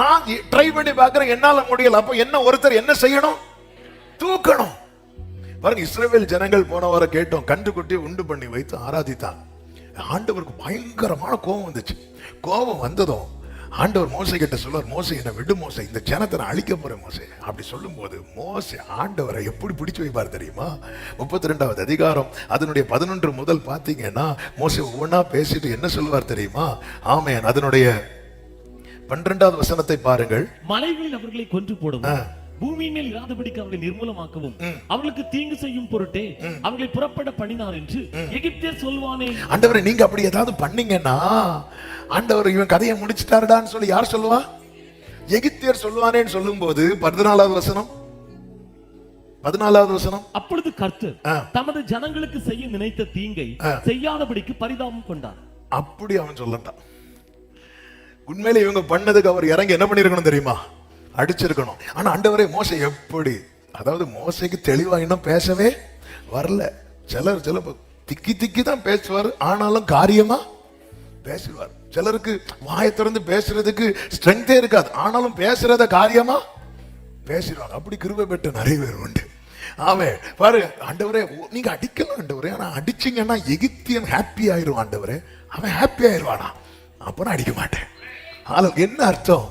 நான் ட்ரை பண்ணி பார்க்கிறேன், என்னால முடியல. அப்ப என்ன ஒருத்தர் என்ன செய்யணும்? தூக்கணும். பாருங்க, இஸ்ரவேல் ஜனங்கள் போன வாரம் கேட்டோம், கன்றுக்குட்டி உண்டு பண்ணி வைத்து ஆராதித்தான். ஆண்டவருக்கு பயங்கரமான கோபம் வந்துச்சு. கோபம் வந்ததும் ஆண்டவர் மோசே கிட்ட சொல்லுவார், மோசே என்ன விடு மோசே, இந்த ஜனத்தை நான் அழிக்க போறேன் மோசே. அப்படி சொல்லும் போது மோசே ஆண்டவரை எப்படி பிடிச்சு வைப்பார் தெரியுமா? 32வது அதிகாரம் அதனுடைய 11 முதல் பாத்தீங்கன்னா மோசே ஒவ்வொன்னா பேசிட்டு என்ன சொல்லுவார் தெரியுமா? ஆமென். அதனுடைய 12வது வசனத்தை பாருங்கள். மலைகளில் அவர்களை கொன்று போடுவோம், பூமியின் மேல் இராதபடிக்கு அவர்களை நிர்மூலமாக்கவும், அவர்களுக்கு தீங்கு செய்யும் பொருட்டே அவர்களை புறப்பட பண்ணினார் என்று எகிப்தியர் சொல்வானே. ஆண்டவரே நீங்க அப்படி ஏதாவது பண்ணீங்கன்னா, ஆண்டவர் இவன் கதையை முடிச்சிட்டாருடான்னு சொல்லி யார் சொல்லுவா? எகிப்தியர் சொல்வானேன்னு சொல்லும் போது 14வது வசனம், 14வது வசனம். அப்பொழுது கர்த்தர் தமது ஜனங்களுக்கு செய்ய நினைத்த தீங்கை செய்யாதபடிக்கு பரிதாபம் கொண்டார். அப்படி அவன் சொல்லட்டான். உண்மையிலே இவங்க பண்ணதுக்கு அவர் இறங்கி என்ன பண்ணிருக்கணும் தெரியுமா? அடிச்சிருக்கணும். ஆனா ஆண்டவரே மோசே எப்படி, அதாவது மோசைக்கு தெளிவா இன்னும் பேசவே வரல. சிலர் திக்கி தான் பேசுவார், ஆனாலும் காரியமா பேசுவார். சிலருக்கு வாயை திறந்து பேசுறதுக்கு ஸ்ட்ரென்த்தே இருக்காது, ஆனாலும் பேசுறத காரியமா பேசிடுவாங்க. அப்படி கிருபை பெற்ற நிறைய பேர் உண்டு. ஆமே. பாரு, ஆண்டவரே நீங்க அடிக்கலாம் ஆண்டவரே, ஆனா அடிச்சீங்கன்னா எகிப்தியன் ஹாப்பி ஆயிரும் ஆண்டவரே. அவன் ஹாப்பி ஆயிடுவானா? அப்ப நான் அடிக்க மாட்டேன். என்ன அர்த்தம்?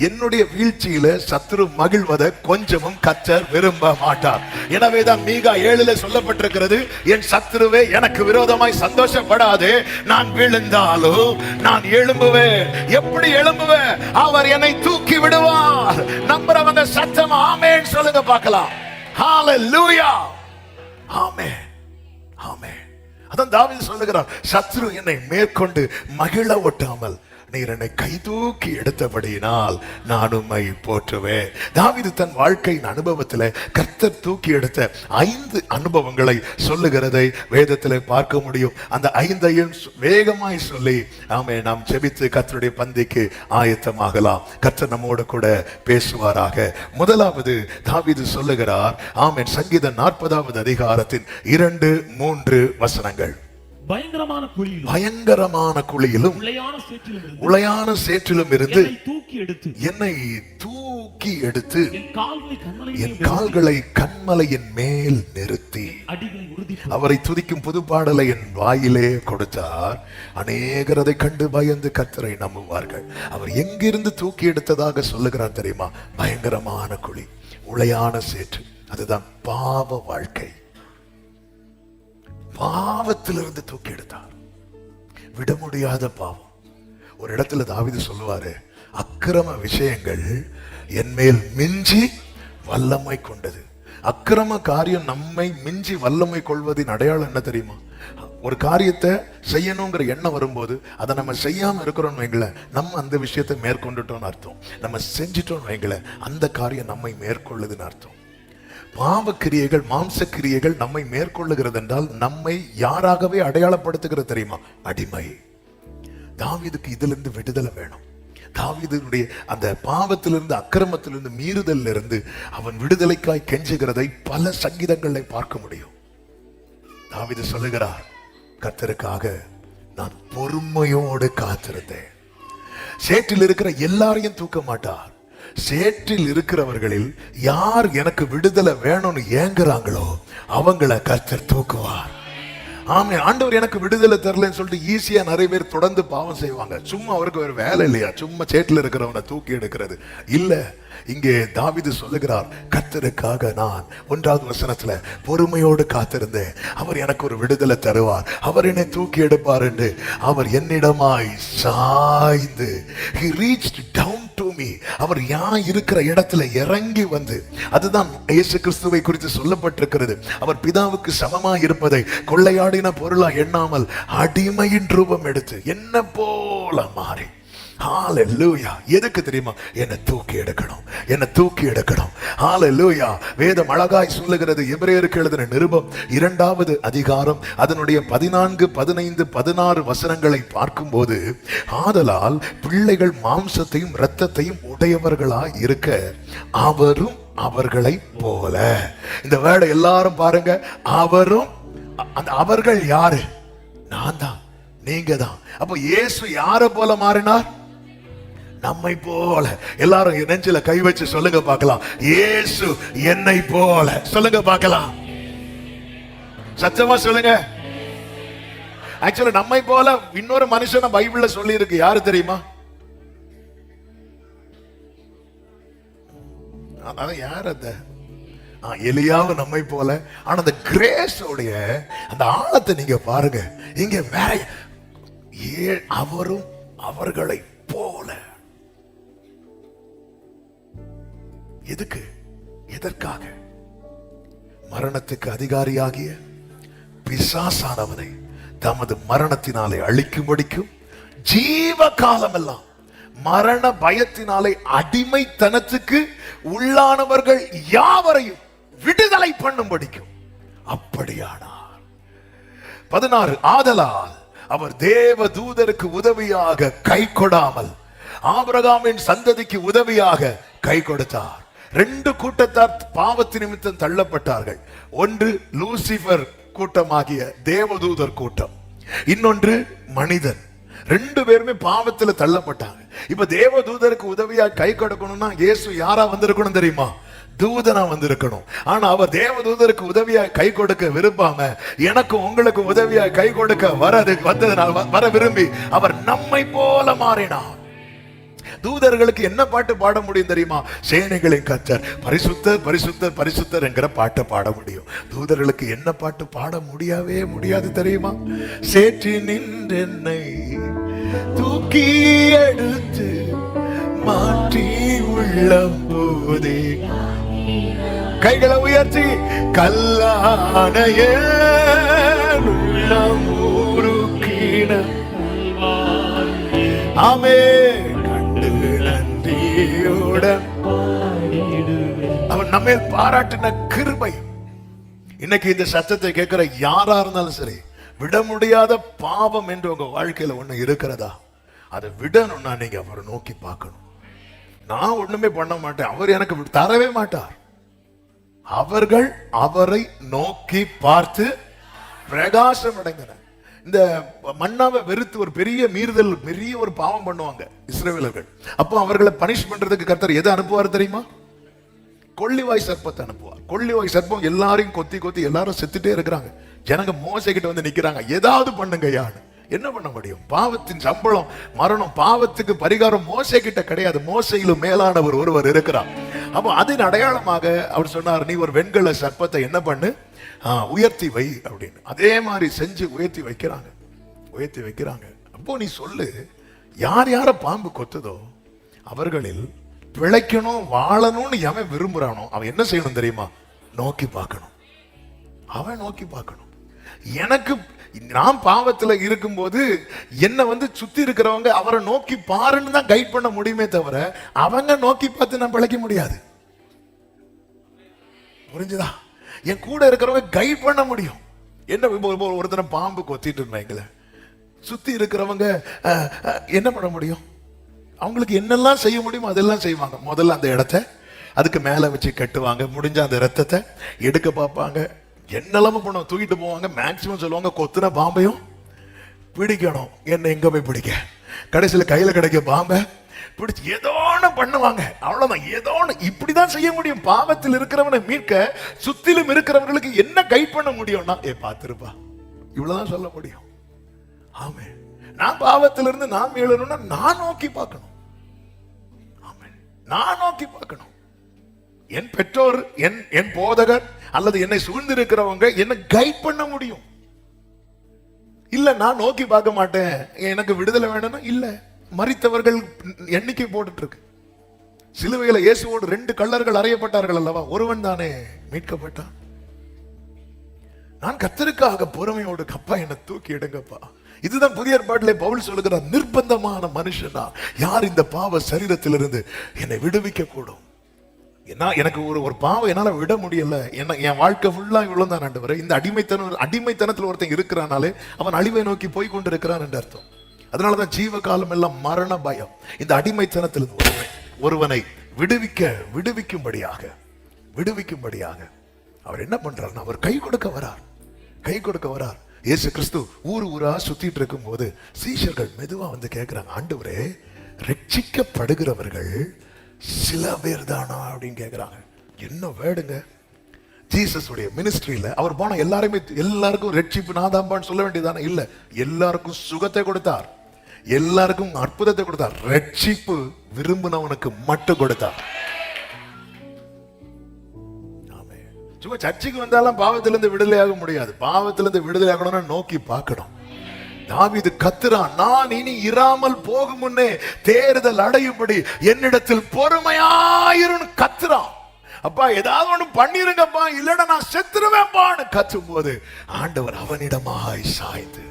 என்னுடைய வீழ்ச்சியில சத்துரு மகிழ்வதை கொஞ்சமும் கர்த்தர் விரும்ப மாட்டார். எனவேதான் மீகா 7 சொல்லப்பட்டிருக்கிறது, என் சத்துருவே எனக்கு விரோதமாய் சந்தோஷப்படாதே, நான் விழுந்தாலும் நான் எழும்புவேன். எப்படி எழும்புவேன்? அவர் என்னை தூக்கி விடுவார். நம்புறவங்க சத்தம் ஆமென் சொல்லுங்க பார்க்கலாம். ஹல்லேலூயா. ஆமென், ஆமென். அதான் தாவீது சொல்லுகிறார், சத்துரு என்னை மேற்கொண்டு மகிழ ஒட்டாமல் நீர் என்னை கை தூக்கி எடுத்தபடியினால் நான் உம்மை போற்றுவேன். தாவீது தன் வாழ்க்கையின் அனுபவத்தில் கர்த்தர் தூக்கி எடுத்த 5 அனுபவங்களை சொல்லுகிறதை வேதத்தில் பார்க்க முடியும். அந்த 5ஐயும் வேகமாய் சொல்லி நாம் ஜெபித்து கர்த்தருடைய பந்திக்கு ஆயத்தமாகலாம். கர்த்தர் நம்மோடு கூட பேசுவாராக. முதலாவது தாவீது சொல்லுகிறார், ஆமென், சங்கீதம் 40வது அதிகாரத்தின் 2, 3 வசனங்கள். பயங்கரமான குழியிலும் பயங்கரமான குழியிலும் உளையான சேற்றிலும் இருந்து என்னை தூக்கி எடுத்து என் கால்களை கன்மலையின் மேல் நிறுத்தி அவரை துதிக்கும் புது பாடலை என் வாயிலே கொடுத்தார். அநேகர் அதை கண்டு பயந்து கர்த்தரை நம்புவார்கள். அவர் எங்கிருந்து தூக்கி எடுத்ததாக சொல்லுகிறார் தெரியுமா? பயங்கரமான குழி, உளையான சேற்று. அதுதான் பாவ வாழ்க்கை. பாவத்திலிருந்து தூக்கி எடுத்தார். விட முடியாத பாவம். ஒரு இடத்துல தாவீது சொல்லுவாரு, அக்கிரம விஷயங்கள் என் மேல் மிஞ்சி வல்லமை கொண்டது. அக்கிரம காரியம் நம்மை மிஞ்சி வல்லமை கொள்வதின் அடையாளம் என்ன தெரியுமா? ஒரு காரியத்தை செய்யணுங்கிற எண்ணம் வரும்போது அதை நம்ம செய்யாம இருக்கிறோம் வைங்கள, நம்ம அந்த விஷயத்தை மேற்கொண்டுட்டோம்னு அர்த்தம். நம்ம செஞ்சிட்டோம் வைங்கள, அந்த காரியம் நம்மை மேற்கொள்ளுதுன்னு அர்த்தம். பாவ கிரியைகள், மாம்ச கிரியைகள் நம்மை மேற்கொள்ளுகிறது என்றால் நம்மை யாராகவே அடையாளப்படுத்துகிறது தெரியுமா? அடிமை. தாவீதுக்கு இதிலிருந்து விடுதலை வேணும். தாவீதுடைய அந்த பாவத்திலிருந்து, அக்கிரமத்திலிருந்து, மீறுதலில் இருந்து அவன் விடுதலைக்காய் கெஞ்சுகிறதை பல சங்கீதங்களை பார்க்க முடியும். தாவீது சொல்லுகிறார், கர்த்தருக்காக நான் பொறுமையோடு காத்திருந்தேன். சேற்றில் இருக்கிற எல்லாரையும் தூக்க மாட்டார். சேற்றில் இருக்கிறவர்களில் யார் எனக்கு விடுதலை வேணும்னு ஏங்குறாங்களோ அவங்கள கர்த்தர் தூக்குவார். ஆமே, ஆண்டவர் எனக்கு விடுதலை தரலன்னு சொல்லிட்டு ஈஸியா நிறைய பேர் தொடர்ந்து பாவம் செய்வாங்க. சும்மா அவருக்கு வேற வேலை இல்லையா? சும்மா சேற்றில் இருக்கிறவனை தூக்கி எடுக்கிறது இல்ல. இங்கே தாவீது சொல்லுகிறார், கர்த்தருக்காக நான் 1வது வசனத்துல பொறுமையோடு காத்திருந்தேன். அவர் எனக்கு ஒரு விடுதலை தருவார், அவர் என்னை தூக்கி எடுப்பார் என்று அவர் என்னிடமாய் சாய்ந்து, he reached down to me. அவர் இருக்கிற இடத்துல இறங்கி வந்து, அதுதான் இயேசு கிறிஸ்துவை குறித்து சொல்லப்பட்டிருக்கிறது. அவர் பிதாவுக்கு சமமாய் இருப்பதை கொள்ளையாடின பொருளா எண்ணாமல் அடிமையின் ரூபம் எடுத்து என்ன போல மாறி, ஹalleluya. எதுக்கு தெரியுமா? என்னை தூக்கி எடுக்கணும், என்னை தூக்கி எடுக்கணும். ஹalleluya. வேதம் அழகாய் சொல்லுகிறது. எபிரேயருக்கு எழுதின நிருபம் 2வது அதிகாரம் அதனுடைய 14, 15, 16 வசனங்களை பார்க்கும்போது, ஆதலால் பிள்ளைகள் மாம்சத்தையும் இரத்தத்தையும் உடையவர்களாய் இருக்க அவரும் அவர்களை போல. இந்த வேர்டை எல்லாரும் பாருங்க. அவரும், அந்த அவர்கள் யாரு? நான் தான், நீங்க தான். அப்ப இயேசு யாரை போல மாறினார்? நம்மை போல. எல்லாரும் நெஞ்சில கை வச்சு சொல்லுங்க பார்க்கலாம், இயேசு என்னை போல. சொல்லுங்க பார்க்கலாம், சத்தமா சொல்லுங்க. ஆக்சுவலா நம்மை போல இன்னொரு மனுஷனை பைபிள்ல சொல்லி இருக்கு. யாரு தெரியுமா? அதான் யார்? அந்த எலியாவும் நம்மை போல. ஆனா அந்த கிரேஸ் உடைய அந்த ஆழத்தை நீங்க பாருங்க. இங்க வேற அவரும் அவர்களை போல. எதுக்கு? எதற்காக? மரணத்துக்கு அதிகாரியாகிய பிசாசானவனை தமது மரணத்தினாலே அழிக்கும்படிக்கும் ஜீவ காலமெல்லாம் மரண பயத்தினாலே அடிமைத்தனத்துக்கு உள்ளானவர்கள் யாவரையும் விடுதலை பண்ணும்படிக்கும் அப்படியானார். 16, ஆதலால் அவர் தேவ தூதருக்கு உதவியாக கை கொடாமல் ஆபிரகாமின் சந்ததிக்கு உதவியாக கை கொடுத்தார். 2 கூட்டத்தார் பாவத்து நிமித்தம் தள்ளப்பட்டார்கள். ஒன்று லூசிபர் கூட்டமாகிய தேவதூதர் கூட்டம், இன்னொன்று மனிதன். 2 பேருமே பாவத்துல தள்ளப்பட்டாங்க. இப்ப தேவதூதருக்கு உதவியா கை கொடுக்கணும்னா இயேசு யாரா வந்திருக்கணும் தெரியுமா? தூதனா வந்திருக்கணும். ஆனா அவர் தேவதூதருக்கு உதவியா கை கொடுக்க விரும்பாம எனக்கு உங்களுக்கு உதவியா கை கொடுக்க வர விரும்பி அவர் நம்மை போல மாறினார். தூதர்களுக்கு என்ன பாட்டு பாட முடியும் தெரியுமா? சேனைகளின் கர்த்தர் பரிசுத்தர் பரிசுத்தர் பரிசுத்தர் என்கிற பாட்டை பாட முடியும். தூதர்களுக்கு என்ன பாட்டு பாட முடியாது தெரியுமா? சேற்றி நின்றென்னை தூக்கி எடுத்து மாற்றி உள்ளம் போதே கைகளை உயர்த்தி கல்லானைய உள்ளம் உருக்கின ஆமே அவன் நம்ம பாராட்டின கிருபை. இன்னைக்கு இந்த சத்தத்தை கேட்கிற யாரா இருந்தாலும் சரி, விட முடியாத பாவம் என்று உங்க வாழ்க்கையில ஒண்ணு இருக்கிறதா? அதை விடணும்னா நீங்க அவரை நோக்கி பார்க்கணும். நான் ஒண்ணுமே பண்ண மாட்டேன், அவர் எனக்கு தரவே மாட்டார். அவர்கள் அவரை நோக்கி பார்த்து பிரகாசம் அடைந்தனர். இந்த மன்னாவை வெறுத்து ஒரு பெரிய மீறுதல், பெரிய ஒரு பாவம் பண்ணுவாங்க இஸ்ரவேலர்கள். அப்போ அவர்களை பனிஷ் பண்றதுக்கு கர்த்தர் எதை அனுப்புவார் தெரியுமா? கொள்ளிவாய் சர்ப்பத்தை அனுப்புவார். கொள்ளிவாய் சர்ப்பம் எல்லாரையும் கொத்தி கொத்தி எல்லாரும் செத்துட்டே இருக்கிறாங்க. ஜனங்க மோசே கிட்ட வந்து நிக்கிறாங்க, ஏதாவது பண்ணுங்க யாரு. என்ன பண்ண முடியும்? பாவத்தின் சம்பளம் மரணம். பாவத்துக்கு பரிகாரம் மோசே கிட்ட கிடையாது. மோசையிலும் மேலானவர் ஒருவர் இருக்கிறார். அப்போ அதன் அடையாளமாக அவர் சொன்னார், நீ ஒரு வெண்கல சர்ப்பத்தை என்ன பண்ணு, உயர்த்தி வை அப்படின்னு. அதே மாதிரி செஞ்சு உயர்த்தி வைக்கிறாங்க. அப்போ நீ சொல்லு, யார் யார பாம்பு கொத்துதோ அவர்களில் பிழைக்கணும் வாழணும்னு எவன் விரும்புறானோ அவன் என்ன செய்யணும் தெரியுமா? நோக்கி பார்க்கணும். அவன் நோக்கி பார்க்கணும். எனக்கு நான் பாவத்துல இருக்கும்போது என்ன வந்து சுத்தி இருக்கிறவங்க அவரை நோக்கி பாருன்னு தான் கைட் பண்ண முடியுமே தவிர அவங்க நோக்கி பார்த்து நான் பிழைக்க முடியாது. புரிஞ்சுதா? என் கூட இருக்கிறவங்க கைட் பண்ண முடியும். என்ன ஒருத்தனை பாம்பு கொத்திட்டு இருந்தாங்களே, சுத்தி இருக்கிறவங்க என்ன பண்ண முடியும்? அவங்களுக்கு என்னெல்லாம் செய்ய முடியுமோ அதெல்லாம் செய்வாங்க. முதல்ல அந்த இடத்த அதுக்கு மேல வச்சு கட்டுவாங்க. முடிஞ்ச அந்த ரத்தத்தை எடுக்க பார்ப்பாங்க. என்னெல்லாம பண்ணுவோம், தூக்கிட்டு போவாங்க. மேக்சிமம் சொல்லுவாங்க, கொத்துன பாம்பையும் பிடிக்கணும். என்ன எங்க போய் பிடிக்க? கடைசியில் கையில கிடைக்க பாம்பை பிடிச்சு ஏதோ ஒண்ணு பண்ணுவாங்க. அவ்வளவுதான், ஏதோ ஒண்ணு. இப்படிதான் செய்ய முடியும். பாவத்தில் இருக்கிறவனை மீட்க சுத்திலும் இருக்கிறவர்களுக்கு என்ன கைட் பண்ண முடியும்னா, பார்த்திருப்பா, இவ்வளவுதான் சொல்ல முடியும். ஆமே, நான் பாவத்திலிருந்து நான் மீளணும்னா நான் நோக்கி பார்க்கணும். ஆமே, நான் நோக்கி பார்க்கணும். என் பெற்றோர், என் போதகர் அல்லது என்னை சூழ்ந்திருக்கிறவங்க என்ன கைட் பண்ண முடியும். இல்ல நான் நோக்கி பார்க்க மாட்டேன், எனக்கு விடுதலை வேணும்னா இல்ல. மரித்தவர்கள் எண்ணிக்கை போட்டுட்டு இருக்கு. சிலுவையில இயேசுவோடு 2 கள்ளர்கள் அறையப்பட்டார்கள் அல்லவா? ஒருவன் தானே மீட்கப்பட்டான். நான் கர்த்தருக்காக பொறுமையோடு, அப்பா என்னை தூக்கி எடுங்கப்பா. இதுதான் புதிய ஏற்பாட்டிலே பவுல் சொல்லுகிறார், நிர்பந்தமான மனுஷனா யார் இந்த பாவ சரீரத்திலிருந்து என்னை விடுவிக்க கூடும்? எனக்கு ஒரு பாவம் என்னால விட முடியல. என் வாழ்க்கை ஃபுல்லா இவ்வளவு தான் ஆண்டவரே. இந்த அடிமைத்தனத்தில் ஒருத்தன் இருக்கிறானாலே அவன் அழிவை நோக்கி போய் கொண்டிருக்கிறான் என்று அர்த்தம். அதனாலதான் ஜீவ காலம் எல்லாம் மரண பயம். இந்த அடிமைத்தனத்தில் ஒருவனை விடுவிக்கும்படியாக அவர் என்ன பண்றார்? அவர் கை கொடுக்க வரார். இயேசு கிறிஸ்து ஊரா சுத்திட்டு இருக்கும் போது சீஷர்கள் மெதுவா வந்து கேட்கிறாங்க, ஆண்டவரே, ரட்சிக்கப்படுகிறவர்கள் சில பேர் தானா அப்படின்னு கேட்கிறாங்க. என்ன வேடுங்க? ஜீசஸ் உடைய மினிஸ்ட்ரியில அவர் போன எல்லாருக்கும் ரட்சிப்பு நாதாம்பான்னு சொல்ல வேண்டியதானே? இல்ல, எல்லாருக்கும் சுகத்தை கொடுத்தார், எல்லாருக்கும் அற்புதத்தை கொடுத்தார். ரட்சிப்பு விரும்பினவனுக்கு மட்டும் கொடுத்தார். சும்மா சர்ச்சைக்கு வந்தாலும் பாவத்திலிருந்து விடுதலையாக முடியாது. பாவத்திலிருந்து விடுதலை ஆகணும்னா நோக்கி பார்க்கணும். தாவீது கத்துறான், நான் இனி இராமல் போகும் முன்னே தேர்தல் அடையும்படி என்னிடத்தில் பொறுமையாயிரும் கத்துறான். அப்பா ஏதாவது ஒண்ணு பண்ணிருங்கப்பா, இல்லைன்னா நான் செத்துருவேன்பான்னு கத்தும் போது ஆண்டவர் அவனிடமாய் சாய்ந்து,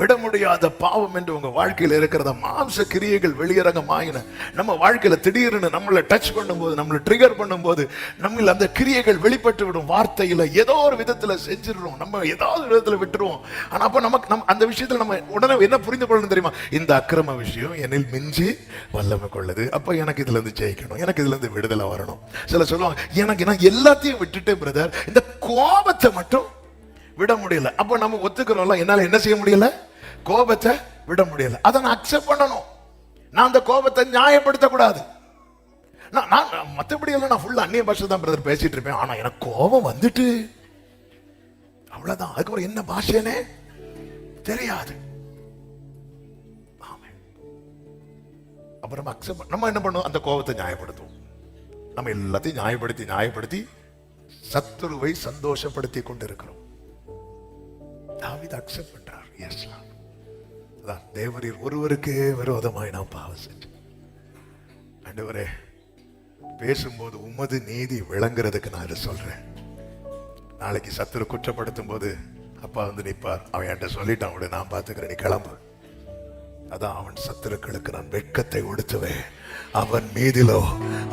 விட முடியாத பாவம் என்று உங்க வாழ்க்கையில் இருக்கிறத மாம்ச கிரியைகள் வெளியரங்கமாயின நம்ம வாழ்க்கையில திடீர்னு நம்மளை டச் பண்ணும்போது, நம்மளை ட்ரிகர் பண்ணும்போது நம்ம அந்த கிரியைகள் வெளிப்பட்டு விடும். வார்த்தையில ஏதோ ஒரு விதத்துல செஞ்சிடறோம், நம்ம ஏதாவது விதத்துல விட்டுருவோம். ஆனா அப்ப நமக்கு அந்த விஷயத்துல நம்ம உடனே என்ன புரிந்து கொள்ளணும் தெரியுமா? இந்த அக்கிரம விஷயம் என்னில் மிஞ்சி வல்லமை கொள்ளுது. அப்ப எனக்கு இதுல இருந்து ஜெயிக்கணும், எனக்கு இதுல இருந்து விடுதலை வரணும். சில சொல்லுவாங்க, நான் எல்லாத்தையும் விட்டுட்டேன் பிரதர், இந்த கோபத்தை மட்டும் விட முடியல. அப்ப நம்ம ஒத்துக்கிறோம்ல, என்னால என்ன செய்ய முடியல? கோபத்தை விட முடியல. அதை நான் அக்செப்ட் பண்ணணும். நான் அந்த கோபத்தை நியாயப்படுத்த கூடாது. நான் மற்றபடி எல்லாம் நான் ஃபுல்லா அந்நிய பாஷை தான் பிரதர் பேசிட்டு இருப்பேன். ஆனா எனக்கு கோபம் வந்துட்டு அவ்வளவுதான். அதுக்கப்புறம் என்ன பாஷைனே தெரியாது. அப்புறம் நம்ம என்ன பண்ணுவோம்? அந்த கோபத்தை நியாயப்படுத்துவோம். நம்ம எல்லாத்தையும் நியாயப்படுத்தி சத்துருவை சந்தோஷப்படுத்தி கொண்டிருக்கிறோம். தாவீது அக்செப்ட் பண்றார். எஸ் லார்ட், தேவரீர் ஒருவருக்கே விரோதமாய் நான் பாவம் செஞ்சேன். ஆண்டவரே, பேசும்போது உமது நீதி விளங்குறதுக்கு நான் இதை சொல்றேன். நாளைக்கு சத்துரு குற்றப்படுத்தும் போது அப்பா வந்து நிற்பார், அவன் என்கிட்ட சொல்லிட்டான், அவனை நான் பார்த்துக்கிறேன், நீ கிளம்பு. அதான் அவன் சத்துருக்களுக்கு நான் வெட்கத்தை உடுத்துவேன், அவன் மீதிலோ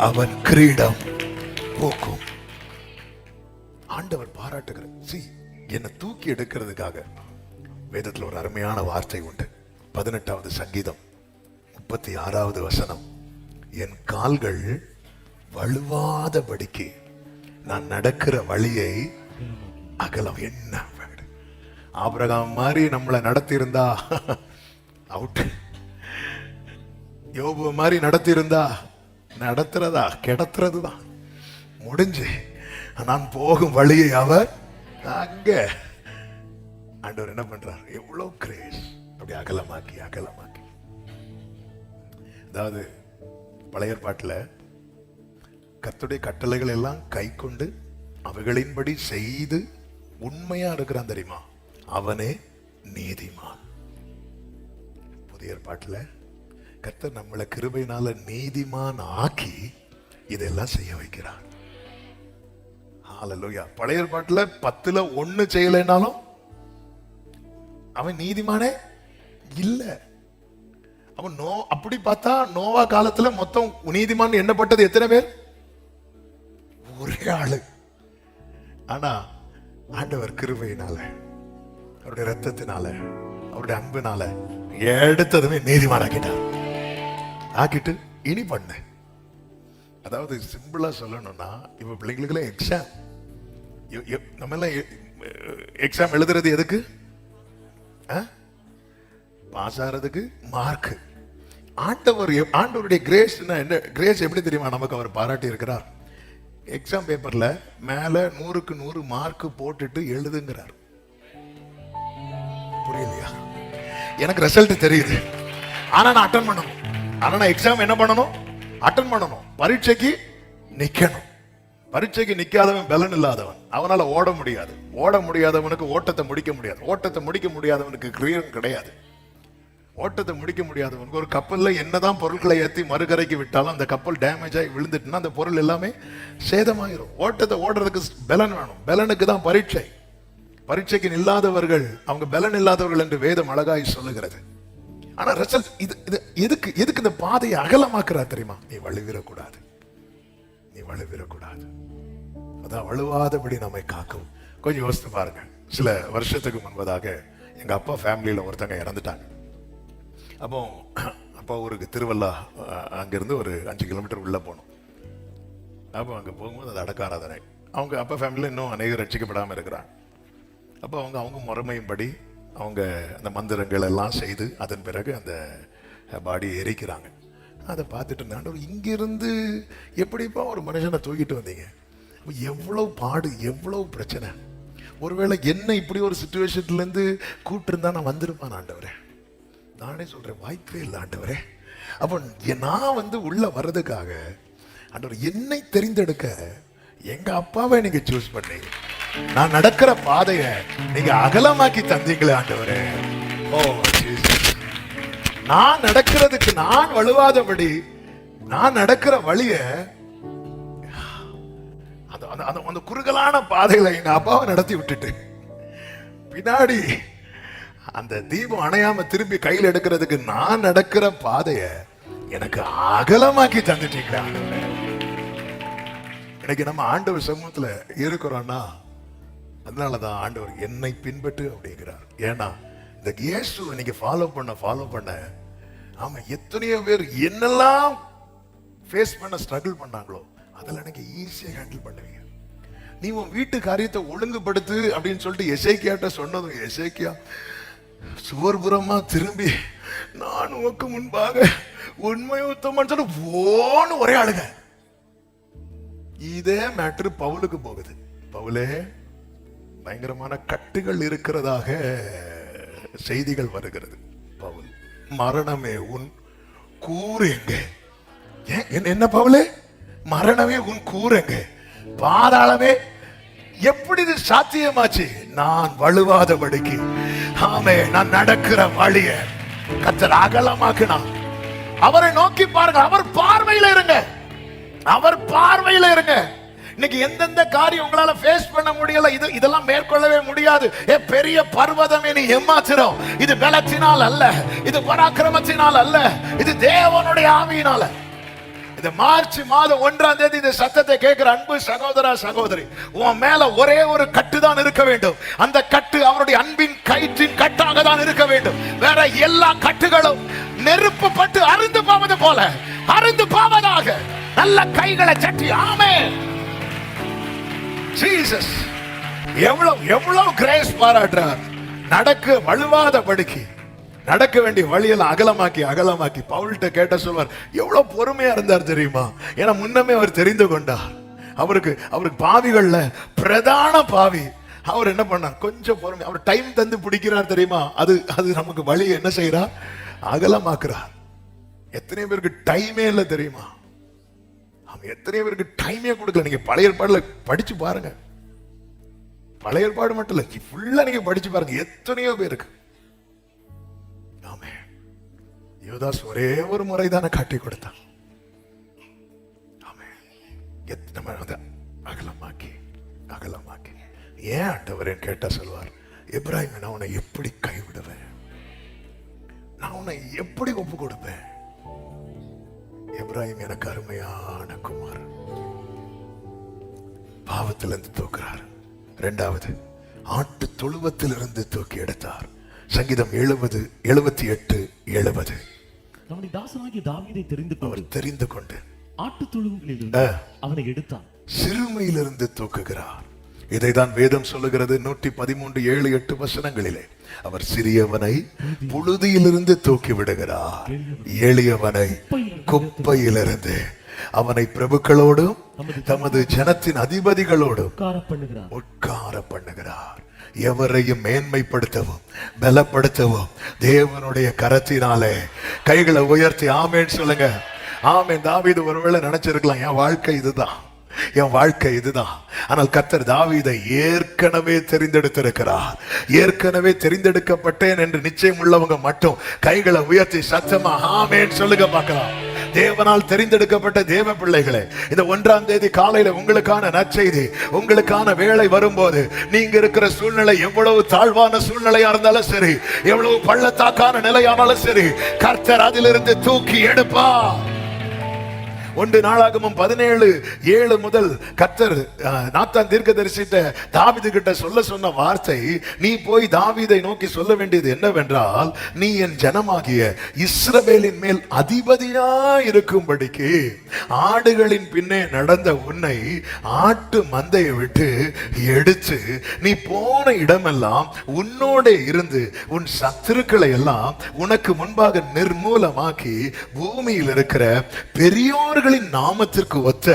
அவன் கிரீடம் போக்கும். ஆண்டவர் பாராட்டுகிற என்னை தூக்கி எடுக்கிறதுக்காக வேதத்தில் ஒரு அருமையான வார்த்தை உண்டு. 18வது சங்கீதம் 36வது வசனம், என் கால்கள் வலுவாதபடிக்கு நான் நடக்கிற வழியை அகலம். என்ன ஆபிரகாம் மாதிரி நம்மளை நடத்தி இருந்தா அவுட். யோபு மாதிரி நடத்தி இருந்தா நடத்துறதா கிடத்துறதுதான் முடிஞ்சு. நான் போகும் வழியை அவர் அங்க ஆண்டவர் என்ன பண்றார்? எவ்வளவு கிரேஸ்! அப்படி அகலமாக்கி அகலமாக்கி. அதாவது பழைய ஏற்பாட்டுல கர்த்தருடைய கட்டளைகள் எல்லாம் கை கொண்டு அவைகளின்படி செய்து உண்மையா இருக்கிறான் தெரியுமா, அவனே நீதிமான். புதிய ஏற்பாட்டுல கர்த்தர் நம்மளை கிருபையினால நீதிமான் ஆக்கி இதெல்லாம் செய்ய வைக்கிறார். ஹல்லேலூயா. பழைய ஏற்பாட்டுல 10ல் 1 செய்யலைனாலும் அவன் நீதிமானே இல்ல. அவன் அப்படி பார்த்தா நோவா காலத்துல மொத்தம் நீதிமான் எண்ணப்பட்டது எத்தனை பேர்? ஒரே ஆளு. ஆனா ஆண்டவர் கிருபையினால, அவருடைய ரத்தத்தினால, அவருடைய அன்பினால எடுத்ததுமே நீதிமான் ஆக்கிட்டு இனி பண்ண. அதாவது சிம்பிளா சொல்லணும்னா, இப்ப பிள்ளைங்களுக்கு எக்ஸாம், நம்ம எல்லாம் எக்ஸாம் எழுதுறது எதுக்கு? பாஸ் ஆகிறதுக்கு மார்க். ஆண்டவருடைய கிரேஸ் என்ன? கிரேஸ் எப்படி தெரியுமா நமக்கு அவர் பாராட்டி இருக்கிறார்? எக்ஸாம் பேப்பர்ல மேல 100க்கு 100 மார்க் போட்டுட்டு எழுதுங்கிறார். புரியலையா? எனக்கு ரிசல்ட் தெரியுது, ஆனா நான் அட்டன் பண்ணணும். ஆனா நான் எக்ஸாம் என்ன பண்ணணும்? அட்டன் பண்ணணும். பரீட்சைக்கு நிக்கணும். பரீட்சைக்கு நிக்காதவன் பலன் இல்லாதவன், அவனால ஓட முடியாது. ஓட முடியாதவனுக்கு ஓட்டத்தை முடிக்க முடியாது. ஓட்டத்தை முடிக்க முடியாதவனுக்கு கிரீடம் கிடையாது. ஓட்டத்தை முடிக்க முடியாதவனுக்கு, ஒரு கப்பல்ல என்னதான் பொருட்களை ஏற்றி மறுகரைக்கு விட்டாலும் அந்த கப்பல் டேமேஜ் ஆகி விழுந்துட்டுனா அந்த பொருள் எல்லாமே சேதமாயிரும். ஓட்டத்தை ஓடுறதுக்கு பலன் வேணும். பலனுக்கு தான் பரீட்சை. பரீட்சைக்கு இல்லாதவர்கள் அவங்க பலன் இல்லாதவர்கள் என்று வேதம் அழகாய் சொல்லுகிறது. ஆனா ரிசல்ட் இது எதுக்கு இந்த பாதையை அகலமாக்குறா தெரியுமா? நீ வழுவிடக்கூடாது, நீ வழுவிடக்கூடாது. அதான் வழுவாதபடி நம்மை காக்கும். கொஞ்சம் யோசித்து பாருங்க. சில வருஷத்துக்கு முன்பதாக எங்க அப்பா ஃபேமிலியில ஒருத்தங்க இறந்துட்டாங்க. அப்போ ஊருக்கு திருவள்ளா, அங்கிருந்து ஒரு 5 கிலோமீட்டர் உள்ள போனோம். அப்போ அங்கே போகும்போது அது அடக்காராதனை. அவங்க அப்பா ஃபேமிலியில் இன்னும் அநேகம் ரட்சிக்கப்படாமல் இருக்கிறாங்க. அப்போ அவங்க முறைமையின்படி அவங்க அந்த மந்திரங்கள் எல்லாம் செய்து அதன் பிறகு அந்த பாடியை எரிக்கிறாங்க. அதை பார்த்துட்டு இருந்தாங்க. இங்கிருந்து எப்படிப்பா ஒரு மனுஷனை தூக்கிட்டு வந்தீங்க? எவ்வளவு பாடு, எவ்வளவு பிரச்சனை. ஒருவேளை என்ன இப்படி ஒரு சிச்சுவேஷன்லேருந்து கூப்பிட்டுருந்தா நான் வந்திருப்பான் ஆண்டவரே. நானே சொல்றேன், வாய்ப்பே இல்லை ஆண்டவரே. அப்போ நான் உள்ள வர்றதுக்காக ஆண்டவர் என்னை தெரிந்தெடுக்க எங்க அப்பாவை நீங்க சூஸ் பண்ணி நான் நடக்கிற பாதையை நீங்க அகலமாக்கி தந்தீங்களே ஆண்டவரே. ஓ ஜீசஸ். நான் நடக்கிறதுக்கு, நான் வழுவாதபடி நான் நடக்கிற வழிய, அந்த குறுகலான பாதையில எங்க அப்பாவை நடத்தி விட்டுட்டு பின்னாடி அந்த தீபம் அணையாம திரும்பி கையில் எடுக்கிறதுக்கு நான் நடக்கிற பாதைய எனக்கு அகலமாக்கி தந்துட்டீங்களா. இன்னைக்கு நம்ம ஆண்டவர் சமூகத்துல இருக்கிறோம்னா அதனாலதான் ஆண்டவர் என்னை பின்பற்று அப்படிங்கிறார். ஏன்னா இந்த இயேசுவை நீங்க ஃபாலோ பண்ண ஆமா, எத்தனையோ பேர் என்னெல்லாம் ஃபேஸ் பண்ண ஸ்ட்ரகிள் பண்ணாங்களோ அதெல்லாம் நீங்க ஈஸியா ஹேண்டில் பண்ணுவீங்க. நீ உன் வீட்டு காரியத்தை ஒழுங்குபடுத்து அப்படின்னு சொல்லிட்டு எசேக்கியாட்ட சொன்னதும் எசேக்கியா சுவர்புறமா திரும்பி நான் உனக்கு முன்பாக உண்மை உத்தமன் சொல்லி ஓன்னு ஒரே ஆளுங்க. இதே மேட்ரு பவுலுக்கு போகுது. பவுலே, பயங்கரமான கட்டுகள் இருக்கிறதாக செய்திகள் வருகிறது. பவுல், மரணமே உன் கூறு எங்கே? என்ன பவுலே, மரணமே உன் கூறு எங்கே? பாதாளமே எப்படி இது சாத்தியமாச்சு? நான் வழுவாதபடிக்கு ஆமே நான் நடக்கிற வழிய கர்த்தர் அகலமாக்கினார். அவரை நோக்கி பாருங்க, அவர் பார்வையில இருங்க, அவர் பார்வையில இருங்க. இன்னைக்கு எந்தெந்த காரியம் உங்களால ஃபேஸ் பண்ண முடியல, இதெல்லாம் மேற்கொள்ளவே முடியாது. பெரிய பர்வதமே நீ ஏமாத்திரம். இது பலத்தினால் அல்ல, இது பராக்கிரமத்தினால் அல்ல, இது தேவனுடைய ஆவியினால. இந்த மார்ச் மாதம் 1ஆம் தேதி இந்த சத்தத்தை கேட்கிற அன்பு சகோதரா சகோதரி, உன் மேல ஒரே ஒரு கட்டு தான் இருக்க வேண்டும். அந்த கட்டு அவருடைய அன்பின் கயிற்றின் கட்டாக தான் இருக்க வேண்டும். வேற எல்லா கட்டுகளும் நெருப்பு பட்டு அருந்து போவது போல அருந்து போவதாக. நல்ல கைகளை சட்டி ஆமென். ஜீசஸ் எவ்வளவு கிரேஸ் பாராட்டுறார். நடக்க வலுவாத படிக்கு நடக்க வேண்டிய வழியெல்லாம் அகலமாக்கி பவுல்கிட்ட கேட்ட சொல்வார். எவ்வளவு பொறுமையா இருந்தார் தெரியுமா? ஏன்னா முன்னமே அவர் தெரிந்து கொண்டார். அவருக்கு பாவிகள்ல பிரதான பாவி. அவர் என்ன பண்ணார்? கொஞ்சம் பொறுமை. அவர் டைம் தந்து பிடிக்கிறார் தெரியுமா? அது நமக்கு வழி என்ன செய்யறார்? அகலமாக்குறார். எத்தனை பேருக்கு டைமே இல்லை தெரியுமா? அவன் எத்தனை பேருக்கு டைமே கொடுக்கல. நீங்க பழைய ஏற்பாடுல படிச்சு பாருங்க. பழைய ஏற்பாடு மட்டும் இல்ல, ஃபுல்லா நீங்க படிச்சு பாருங்க. எத்தனையோ பேருக்கு. ஆமே, யூதாஸ் ஒரே ஒரு முறை தானே காட்டி கொடுத்தான். ஆமே, அகலமாக்கி ஏன் ஆண்டவரேன்னு கேட்டா சொல்வார், இப்ராஹிம் நான் உன்னை எப்படி கைவிடுவேன்? நான் உன்னை எப்படி ஒப்பு கொடுப்பேன்? இப்ராஹிம் எனக்கு அருமையான குமார். பாவத்திலிருந்து தூக்குறார். இரண்டாவது, ஆட்டு தொழுவத்திலிருந்து தூக்கி எடுத்தார். சங்கீதம் 78:70. நம்முடைய தாசனாகிய தாவீதை தெரிந்து கொண்டு ஆட்டு தொழுவங்களிலிருந்து அவனை எடுத்தார். சிறுமையிலிருந்து தூக்குகிறார். இதைதான் வேதம் சொல்லுகிறது. 113:7-8 வசனங்களிலே அவர் சிறியவனை புழுதியிலிருந்து தூக்கி விடுகிறார், எளியவனை குப்பையிலிருந்து. அவனை பிரபுக்களோடும் தமது ஜனத்தின் அதிபதிகளோடும் உட்கார பண்ணுகிறார். எவரையும் மேன்மைப்படுத்தவும் பலப்படுத்தவும் தேவனுடைய கரத்தினாலே. கைகளை உயர்த்தி ஆமேன் சொல்லுங்க. ஆமேன். தாவீது ஒருவேளை நினைச்சிருக்கலாம், என் வாழ்க்கை இதுதான். ஆனால் கர்த்தர் தாவீதை ஏற்கனவே தெரிந்தெடுத்திருக்கிறார். ஏற்கனவே தெரிந்தெடுக்கப்பட்டேன் என்று நிச்சயம் உள்ளவங்க மட்டும் கைகளை உயர்த்தி சத்தமா ஆமென் சொல்லுங்க பார்க்கலாம். தேவனால் தெரிந்தெடுக்கப்பட்ட தேவ பிள்ளைகளே, இந்த 1ஆம் தேதி காலையில உங்களுக்கான நற்செய்தி. உங்களுக்கான வேலை வரும்போது நீங்க இருக்கிற சூழ்நிலை எவ்வளவு தாழ்வான சூழ்நிலையா இருந்தாலும் சரி, எவ்வளவு பள்ளத்தாக்கான நிலையானாலும் சரி, கர்த்தர் அதிலிருந்து தூக்கி எடுப்பா. 1 நாளாகமம் 17:7 முதல் கர்த்தர் நாத்தான் தீர்க்கதரிசிட்ட தாவீது கிட்ட சொன்ன வார்த்தை, நீ போய் தாவீதை நோக்கி சொல்ல வேண்டியது என்னவென்றால், நீ என் ஜனமாகிய இஸ்ரவேலின் மேல் அதிபதியா இருக்கும்படிக்கு ஆடுகளின் பின்னே நடந்த உன்னை ஆட்டு மந்தையை விட்டு எடுத்து நீ போன இடமெல்லாம் உன்னோட இருந்து உன் சத்துருக்களை எல்லாம் உனக்கு முன்பாக நிர்மூலமாக்கி பூமியில் இருக்கிற பெரியோர்கள் நாமத்திற்கு ஒத்த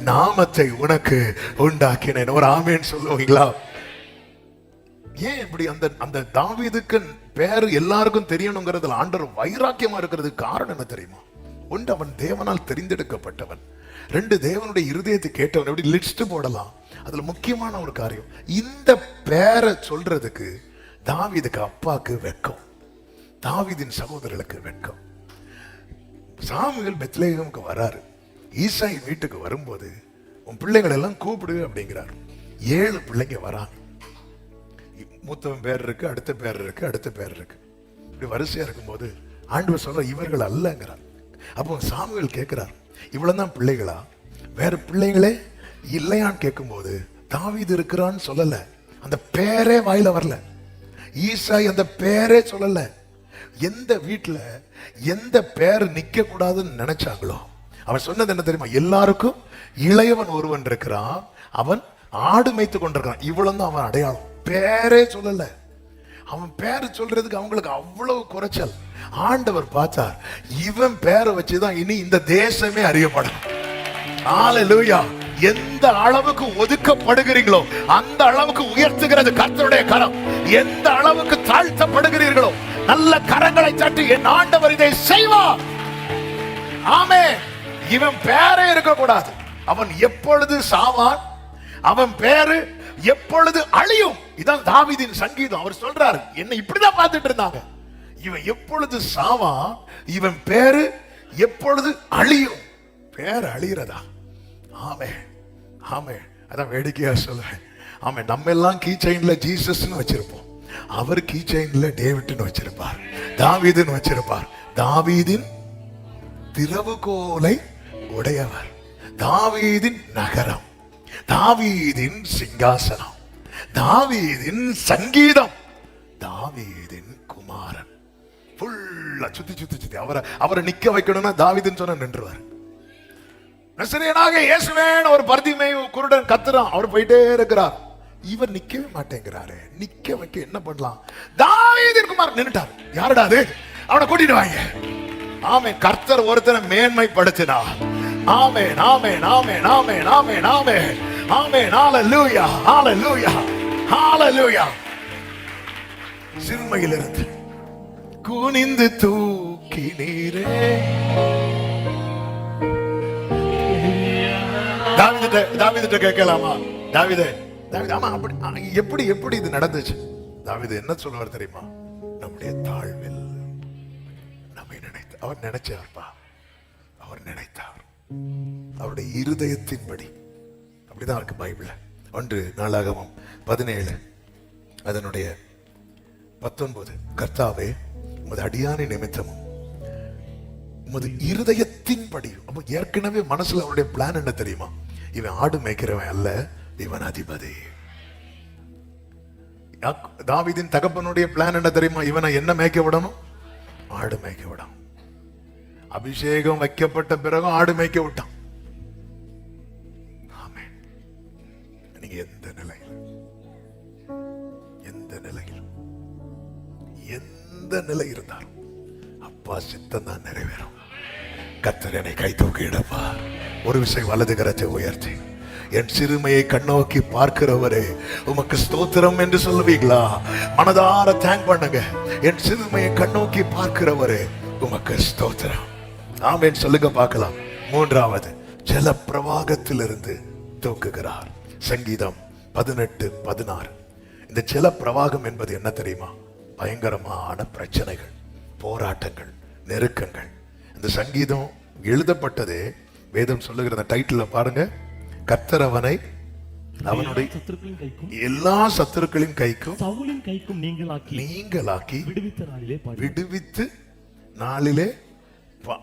நாமத்தை உனக்கு உண்டாக்கினேன். ஒரு ஆமேன் சொல்லுவீங்களா? ஏன் இப்படி அந்த தாவீதுக்கு பேரு எல்லாருக்கும் தெரியணுங்கிறதுல ஆண்டவர் வைராக்கியமா இருக்கிறது காரணம் என்ன தெரியுமா? ஒன்று, அவன் தேவனால் தெரிந்தெடுக்கப்பட்டவன். 2, தேவனுடைய இருதயத்தை கேட்டவன். எப்படி லிஸ்ட் போடலாம். அதுல முக்கியமான ஒரு காரியம், இந்த பேரை சொல்றதுக்கு தாவீதுக்கு அப்பாக்கு வெட்கம், தாவீதின் சகோதரர்களுக்கு வெட்கம். சாமுவேல் பெத்லெகேமுக்கு வராரு. ஈசாய் வீட்டுக்கு வரும்போது உன் பிள்ளைங்களை எல்லாம் கூப்பிடு அப்படிங்கிறார். 7 பிள்ளைங்க வராங்க. மூத்தவன் பேர் இருக்கு, அடுத்த பேர் இருக்கு, அடுத்த பேர் இருக்கு. இப்படி வரிசையா இருக்கும்போது ஆண்டவர் சொல்ற இவர்கள் அல்லங்கிறார். அப்போ சாமுவேல் கேட்கிறார், இவ்வளவுதான் பிள்ளைகளா? வேற பிள்ளைங்களே இல்லையான்னு கேட்கும்போது தாவீது இருக்கிறான்னு சொல்லல. அந்த பேரே வாயில வரல. ஈசாய் அந்த பேரே சொல்லல. எந்த வீட்டுல எந்த பேர் நிக்க கூடாதுன்னு நினைச்சாங்களோ அவன் சொன்னது என்ன தெரியுமா? எல்லாருக்கும் இளையவன் ஒருவன் இருக்கிறான், அவன் ஆடு மேய்த்து கொண்டிருக்கான். இவ்வளவு அவன் அடையாளம். பேரே சொல்லல. அவன் பேரு சொல்றதுக்கு அவங்களுக்கு அவ்வளவு குறைச்சல். ஆண்டவர் பார்த்தார், இவன் பேரை வச்சுதான் இனி இந்த தேசமே அறியப்படும். ஹல்லேலூயா. எந்த அளவுக்கு ஒதுக்கப்படுகிறீர்களோ அந்த அளவுக்கு உயர்த்துகிறது கர்த்தருடைய கரம். எந்த அளவுக்கு தாழ்த்தப்படுகிறீர்களோ நல்ல கரங்களை தட்டி என் ஆண்டவர் இதை செய்வார். ஆமென். இவன் பேரே இருக்க கூடாது. அவன் எப்பொழுது சாவான், அவன் பேரு எப்பொழுது அழியும். இதான் தாவீதின் சங்கீதம். அவர் சொல்றாரு, என்ன இப்படிதான் பார்த்துட்டு இருந்தாங்க. இவன் எப்பொழுது சாவான், இவன் பேரு எப்பொழுது அழியும். பேர் அழிகிறதா? ஆமே ஆமே. அதான் வேடிக்கையா சொல்லுவேன். ஆமே, நம்ம எல்லாம் கீ செயின்ல ஜீசஸ்னு வச்சிருப்போம். அவர் கீ செயின்ல டேவிட்னு வச்சிருப்பார், தாவீதுன்னு வச்சிருப்பார். தாவீதின் திறவுகோலை உடையவர், தாவீதின் நகரம், தாவீதின் சிங்காசனம், தாவீதின் சங்கீதம், தாவீதின் குமாரன். ஃபுல்லா சுத்தி அவரை நிக்க வைக்கணும்னா தாவீதுன்னு சொன்னா நின்றுவார். நசரேயனாக இயேசுவேன் ஒரு பர்திமேயு குருடன் கத்துறான். அவர் போயிட்டே இருக்கிறார். இவர் நிக்கவே மாட்டேங்கிறாரு. நிக்க வைக்க என்ன பண்ணலாம்? தாவீதின் குமாரன் நின்னுட்டார். யாருடா அது? அவனை கூட்டிட்டு வாங்க. ஆமென். கர்த்தர் ஒருத்தனை மேன்மைப்படுத்தினார். ஆமென், ஆமென், ஆமென், ஆமென், ஆமென், ஆமென், ஆமென். ஹalleluya, ஹalleluya, ஹalleluya. சிறுமையிலிருந்து குனிந்து தூக்கினீரே. தாவீதுட்ட கேட்கலாமா? தாவீதே, ஆமா, அப்படி எப்படி எப்படி இது நடந்துச்சு? தாவீது என்ன சொல்லுவார் தெரியுமா? நம்முடைய தாழ்வில் நம்மை நினைத்து அவர் நினைச்சார்ப்பா. அவர் நினைத்தார் அவருடைய இருதயத்தின்படி. அப்படிதான் இருக்கு பைபிள்ல. 1 நாளாகமம் 17 அதனுடைய 19. கர்த்தாவே, உமது அடியானை நிமித்தமும் உமது இருதயத்தின்படி. அப்ப ஏற்கனவே மனசுல அவருடைய பிளான் என்ன தெரியுமா? இவன் ஆடு மேய்க்கிறவன் அல்ல, இவன் அதிபதி. தாவீதின் தகப்பனுடைய பிளான் என்ன தெரியுமா? இவனை என்ன மேய்க்க விடணும்? ஆடு மேய்க்க விடணும். அபிஷேகம் வைக்கப்பட்ட பிறகு ஆடு மேய்க்க விட்டான். ஆமென். நீங்க எந்த நிலையில் எந்த நிலை இருந்தாலும் அப்பா சித்தம் தான் நிறைவேறும். கர்த்தர் என்னை கை தூக்கிடப்பா. ஒரு விஷயம், வலது கரத்தை உயர்த்தி என் சிறுமையை கண்ணோக்கி பார்க்கிறவரே உமக்கு ஸ்தோத்திரம் என்று சொல்லுவீங்களா? மனதார தேங்க் பண்ணுங்க. என் சிறுமையை கண்ணோக்கி பார்க்கிறவரே உமக்கு ஸ்தோத்திரம். ஆமென் சொல்லுங்க பார்க்கலாம். 3வது, ஜல பிரவாகத்திலிருந்து தூக்குகிறார். சங்கீதம் 18:16. இந்த ஜல பிரவாகம் என்பது என்ன தெரியுமா? பயங்கரமான பிரச்சனைகள், போராட்டங்கள், நெருக்கங்கள். இந்த சங்கீதம் எழுதப்பட்டதே வேதம் சொல்லுகிற டைட்டில் பாருங்க. கர்த்தர் அவனை அவனுடைய எல்லா சத்துருக்களின் கைக்கும் சவுலின் கைக்கும் நீங்களாக்கி விடுவித்து நாளிலே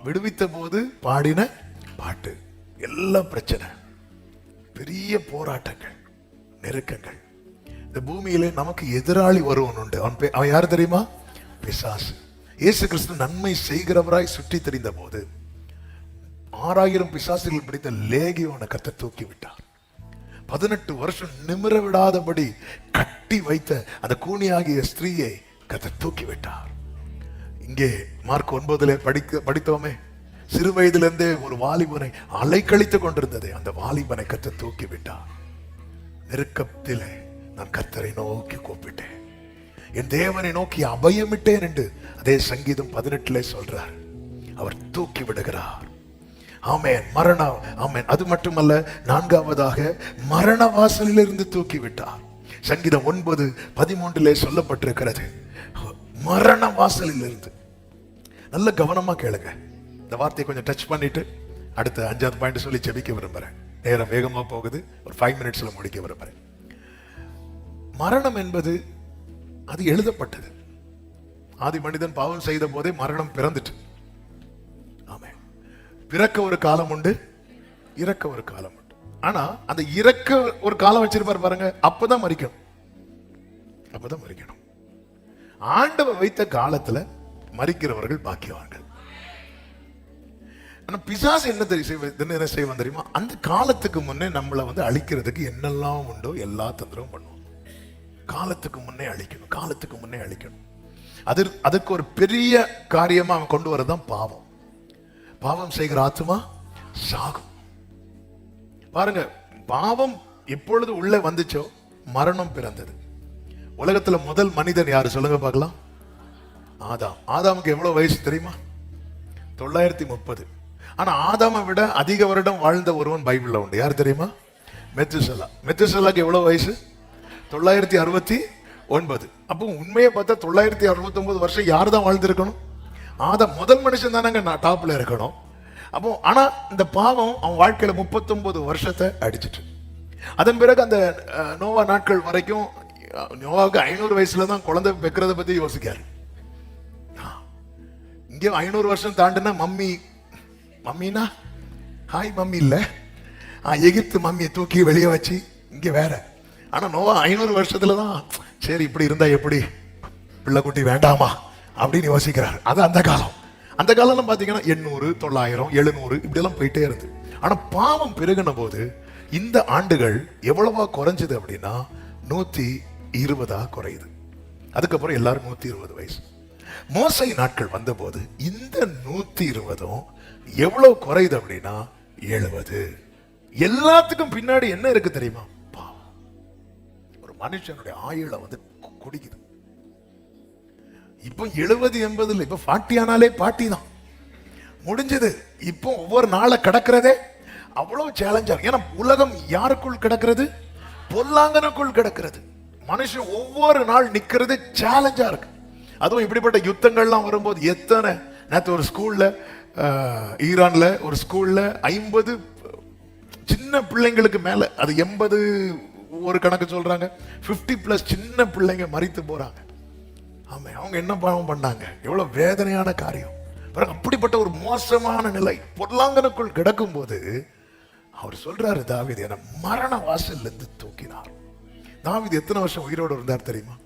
விடுவித்த போது பாடின பாட்டு. எல்லா பிரச்சனை, பெரிய போராட்டங்கள், நெருக்கங்கள். இந்த பூமியிலே நமக்கு எதிராளி வருவன் உண்டு. அவன் யாரு தெரியுமா? பிசாசு. இயேசு கிறிஸ்து நன்மை செய்கிறவராய் சுற்றி தெரிந்த போது 6000 பிசாசுகள் பிடித்த லேகியோனை கர்த்தர் தூக்கி விட்டார். 18 வருஷம் நிமிர விடாதபடி கட்டி வைத்த அந்த கூனியாகிய ஸ்திரீயை கர்த்தர் தூக்கி விட்டார். இங்கே மார்க் 9 படித்தோமே, சிறு வயதிலிருந்தே ஒரு வாலிபனை அலைக்கழித்துக் கொண்டிருந்ததை அந்த வாலிபனை கர்த்தர் தூக்கி விட்டார். நெருக்கத்திலே நான் கர்த்தரை நோக்கி கூப்பிட்டேன், என் தேவனை நோக்கி அபயமிட்டேன் என்று அதே சங்கீதம் 18 சொல்றார். அவர் தூக்கி விடுகிறார். ஆமென். மரணம். ஆமென். அது மட்டுமல்ல, 4வதாக மரண வாசலில் இருந்து தூக்கி விட்டார். சங்கீதம் 9:13 சொல்லப்பட்டிருக்கிறது, மரண வாசலில் இருந்து. நல்ல கவனமா கேளுங்க. இந்த வார்த்தையை கொஞ்சம் டச் பண்ணிட்டு அடுத்த 5வது பாயிண்ட் சொல்லி ஜெபிக்க விரும்புறேன். நேரம் வேகமா போகுது. ஒரு 5 மினிட்ஸ்ல முடிக்க விரும்புறேன். மரணம் என்பது அது எழுதப்பட்டது. ஆதி மனிதன் பாவம் செய்த போதே மரணம் பிறந்துட்டு. ஆமென். பிறக்க ஒரு காலம் உண்டு, இறக்க ஒரு காலம் உண்டு. ஆனா அந்த இறக்க ஒரு காலம் வச்சிருப்பாரு பாருங்க, அப்பதான் மரிக்கணும். ஆண்டவர் வைத்த காலத்துல மரிக்கிறவர்கள் பாக்கியவான்கள். ஆனா பிசாசு என்ன செய்வான் தெரியுமா? அந்த காலத்துக்கு முன்னே நம்மளை அழிக்கிறதுக்கு என்னெல்லாம் உண்டோ எல்லா தந்திரமும் பண்ணுவோம். காலத்துக்கு முன்னே அழிக்கணும். அதுக்கு ஒரு பெரிய காரியமா அவன் கொண்டு வரதான் பாவம். பாவம் செய்கிற ஆத்துமா சாகும். பாருங்க, பாவம் எப்பொழுது உள்ள வந்துச்சோ மரணம் பிறந்தது. உலகத்துல முதல் மனிதன் யாரு சொல்லுங்க பார்க்கலாம்? ஆதாம். ஆதாமுக்கு எவ்வளவு வயசு தெரியுமா? 930. ஆனா ஆதாமை விட அதிக வருடம் வாழ்ந்த ஒருவன் பைபிள்ல உண்டு. யார் தெரியுமா? மெத்துசலா. மெத்துசலாக்கு எவ்வளவு வயசு? 969. அப்போ உண்மையை பார்த்தா 969 வருஷம் யார் தான் வாழ்ந்திருக்கணும்? ஆதாம். முதல் மனுஷன் தானங்க டாப்ல இருக்கணும். அப்போ ஆனா இந்த பாவம் அவன் வாழ்க்கையில 39 வருஷத்தை அடிச்சிட்டு, அதன் பிறகு அந்த நோவா நாட்கள் வரைக்கும் நோவாவுக்கு 500 வயசுல தான் குழந்தை பெக்கிறத பத்தி யோசிக்காரு. இங்க 500 வருஷம் தாண்டினா மம்மினா ஹாய் மம்மி இல்ல, எகிப்து மம்மியை தூக்கி வெளியே வச்சு இங்க வேற. ஆனா நோவா 500 வருஷத்துலதான் சரி இப்படி இருந்தா எப்படி, பிள்ளை குட்டி வேண்டாமா அப்படின்னு யோசிக்கிறாரு. அது அந்த காலம். அந்த காலம் பாத்தீங்கன்னா 800, 900, 700 இப்படி எல்லாம் போயிட்டே இருந்து. ஆனா பாவம் பெருகின போது இந்த ஆண்டுகள் எவ்வளவா குறைஞ்சது அப்படின்னா 120 குறையுது. அதுக்கப்புறம் எல்லாரும் 120 வயசு. மோசே நாட்கள் வந்தபோது இந்த 120 எவ்வளவு குறையுது அப்படின்னா 70. எல்லாத்துக்கும் பின்னாடி என்ன இருக்கு தெரியுமா? பாவம். ஒரு மனுஷனுடைய ஆயுளை குடிக்குது. இப்போ 70 80 இப்ப 40 ஆனாலே பாட்டி தான் முடிஞ்சது. இப்போ ஒவ்வொரு நாளை கடக்கிறதே அவ்வளவு சேலஞ்சா இருக்கு. ஏன்னா உலகம் யாருக்குள் கிடக்கிறது? பொல்லாங்கனுக்குள் கிடக்கிறது. மனுஷன் ஒவ்வொரு நாள் நிக்கிறது சேலஞ்சா இருக்கு. அதுவும் இப்படிப்பட்ட யுத்தங்கள்லாம் வரும்போது எத்தனை நேற்று ஒரு ஸ்கூல்ல ஈரான்ல ஒரு ஸ்கூல்ல 50 சின்ன பிள்ளைங்களுக்கு மேல, அது 80 ஒரு கணக்கு சொல்றாங்க, 50+ சின்ன பிள்ளைங்க மரித்து போறாங்க. ஆமா, அவங்க என்ன பாவம் பண்ணாங்க? எவ்வளவு வேதனையான காரியம். அப்படிப்பட்ட ஒரு மோசமான நிலை பொல்லாங்கனுக்குள் கிடக்கும் போது அவர் சொல்றாரு, தாவீது என மரண வாசல்ல இருந்து தூக்கினார். தாவீது எத்தனை வருஷம் உயிரோடு இருந்தார் தெரியுமா?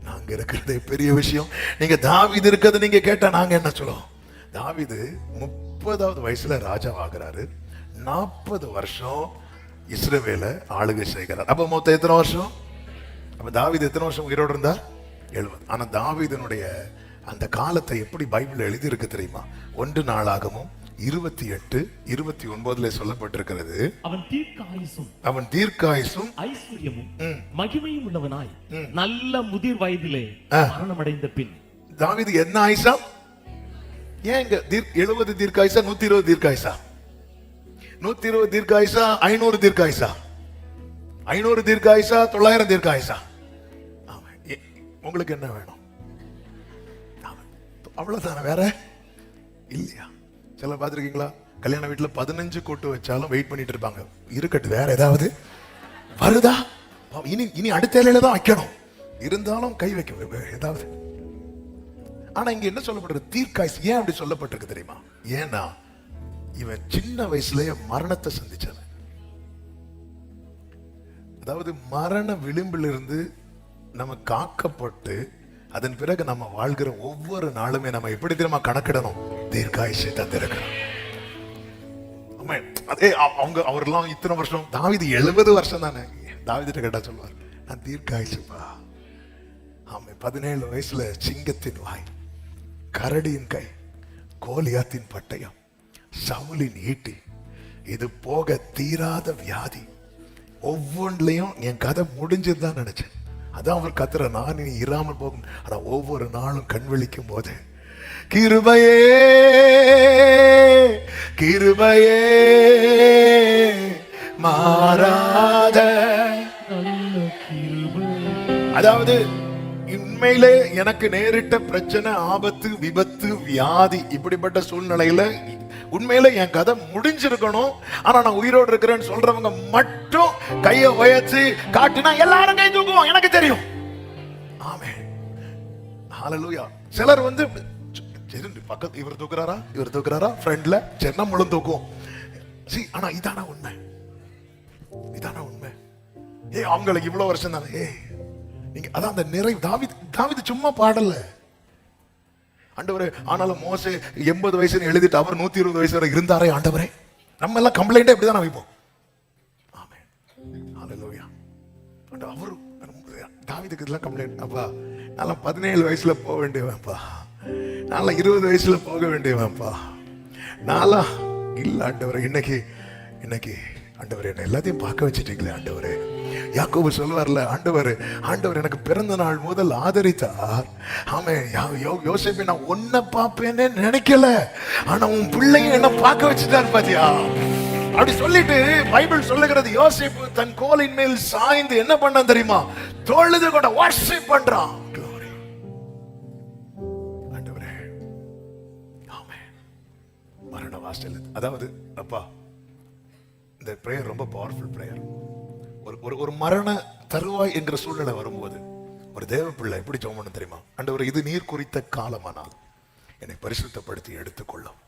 நாங்க இருக்கிறதே பெரிய விஷயம். நீங்க தாவீது இருக்கிறது நீங்க கேட்டா நாங்க என்ன சொல்லுவோம்? தாவீது 30வது வயசுல ராஜாவாகிறாரு. 40 வருஷம் இஸ்ரவேல ஆளுகை செய்கிறார். அப்ப மொத்தம் எத்தனை வருஷம்? அப்ப தாவீது எத்தனை வருஷம் உயிரோடு இருந்தார்? 70. ஆனா தாவீதனுடைய அந்த காலத்தை எப்படி பைபிள் எழுதி இருக்கு தெரியுமா? 1 நாளாகமும் 28:29 சொல்லப்பட்டிருக்கிறது, அவன் தீர்க்காயுசும் ஐஸ்வர்யமும் மகிமையும் உள்ளவனாய் நல்ல முதிர் வயதிலே மரணமடைந்த பின். தாவீது என்ன ஆயுசா? ஏங்க 70 தீர்க்காயுசா 120 தீர்க்காயுசா? 120 தீர்க்காயுசா 500 தீர்க்காயுசா? 500 தீர்க்காயுசா 900 தீர்க்காயுசா? உங்களுக்கு என்ன வேணும்? அவ்வளவுதான, வேற இல்லையா? சில பார்த்துருக்கீங்களா? கல்யாண வீட்டுல 15 கொட்டு வச்சாலும் வெயிட் பண்ணிட்டு இருப்பாங்க. இருக்கட்டும், வேற ஏதாவது வருதா? இனி அடுத்த இலையில தான் வைக்கணும், இருந்தாலும் கை வைக்க ஏதாவது. ஆனா இங்க என்ன சொல்லப்படுறது? தீர்க்காயுசு. ஏன் அப்படி சொல்லப்பட்டிருக்கு தெரியுமா? ஏன்னா இவன் சின்ன வயசுலயே மரணத்தை சந்திச்சவன். அதாவது மரண விளிம்பிலிருந்து நம்ம காக்கப்பட்டு அதன் பிறகு நம்ம வாழ்கிற ஒவ்வொரு நாளுமே நம்ம எப்படி தெரியுமா கணக்கிடணும்? தீர்க்காயுசை தந்திருக்கிறோம். அதே அவரெல்லாம் இத்தனை வருஷம், தாவீது 70 வருஷம் தானே. தாவீதுட்ட கேட்டா சொல்லுவார், நான் தீர்க்காயுசுப்பா. ஆமா, 17 வயசுல சிங்கத்தின் வாய், கரடியின் கை, கோலியாத்தின் பட்டயம், சவுலின் ஈட்டி, இது போக தீராத வியாதி. ஒவ்வொன்றிலையும் என் கதை முடிஞ்சதுதான் நினைச்சேன். அதான் அவர் கத்துற, நான் இனி இராமல் போகும். ஆனா ஒவ்வொரு நாளும் கண் விழிக்கும் போது கிருபையே கிருபையே மாறாத. அதாவது உண்மையிலே எனக்கு நேரிட்ட பிரச்சனை, ஆபத்து, விபத்து, வியாதி, இப்படிப்பட்ட சூழ்நிலையில உண்மையில என் கதை முடிஞ்சிருக்கணும். ஆனா நான் உயிரோடு இருக்கிறேன்னு சொல்றவங்க மட்டும் கையை உயர்த்தி காட்டினா எல்லாரும் கை தூக்குவோம், எனக்கு தெரியும். ஆமென், ஹல்லேலூயா. சிலர் பக்கத்து இவர் தூக்குறாரா ஃப்ரெண்ட்ல, சரி நம்மளும் தூக்குவோம். ஆனா இதான உண்மை, இதான உண்மை. அவங்களுக்கு இவ்வளவு வருஷம் தானே. நீங்க அதான் அந்த நிறைவு. தாவீது சும்மா பாடல ஆண்டவரே. ஆனாலும் மோசே 80 வயசுன்னு எழுதிட்டு அவர் 120 வயசு வரை இருந்தாரே ஆண்டவரே. நம்ம எல்லாம் கம்ப்ளைண்டே இப்படிதான் வைப்போம். ஆமென், ஹல்லேலூயா. அவரு தாவீதுக்கு இதெல்லாம் கம்ப்ளைண்ட். அப்பா நான் 17 வயசுல போக வேண்டியவன்ப்பா, நான் 20 வயசுல போக வேண்டியவன்ப்பா, நாளா இல்ல ஆண்டவரே. இன்னைக்கு ஆண்டவரே என்ன எல்லாத்தையும் பார்க்க வச்சுட்டீங்களே ஆண்டவரே. யாக்கோபு சொல்வார்ல, ஆண்டவர் எனக்கு பிறந்த நாள் முதல் ஆதரித்தார். ஆமே, யோசேப்பை நான் உன்னை பார்ப்பேன்னு நினைக்கல, ஆனா உன் பிள்ளைங்க என்ன பார்க்க வச்சுட்டார் பாத்தியா? அப்படி சொல்லிட்டு பைபிள் சொல்லுகிறது, யோசேப்பு தன் கோலின் மேல் சாய்ந்து என்ன பண்ணான் தெரியுமா? தொழுது கொண்ட வர்ஷிப் பண்றான். ஆண்டவரே, ஆமே, மரண வாசல். அதாவது அப்பா, இந்த பிரேயர் ரொம்ப பவர்ஃபுல் பிரேயர். ஒரு மரண தருவாய் என்கிற சூழ்நிலை வரும்போது ஒரு தேவ பிள்ளை எப்படி ஜெபம் பண்ண தெரியுமா? ஆண்டவரே, இது நீர் குறித்த காலமானால் என்னை பரிசுத்தப்படுத்தி எடுத்துக்கொள்ளும்.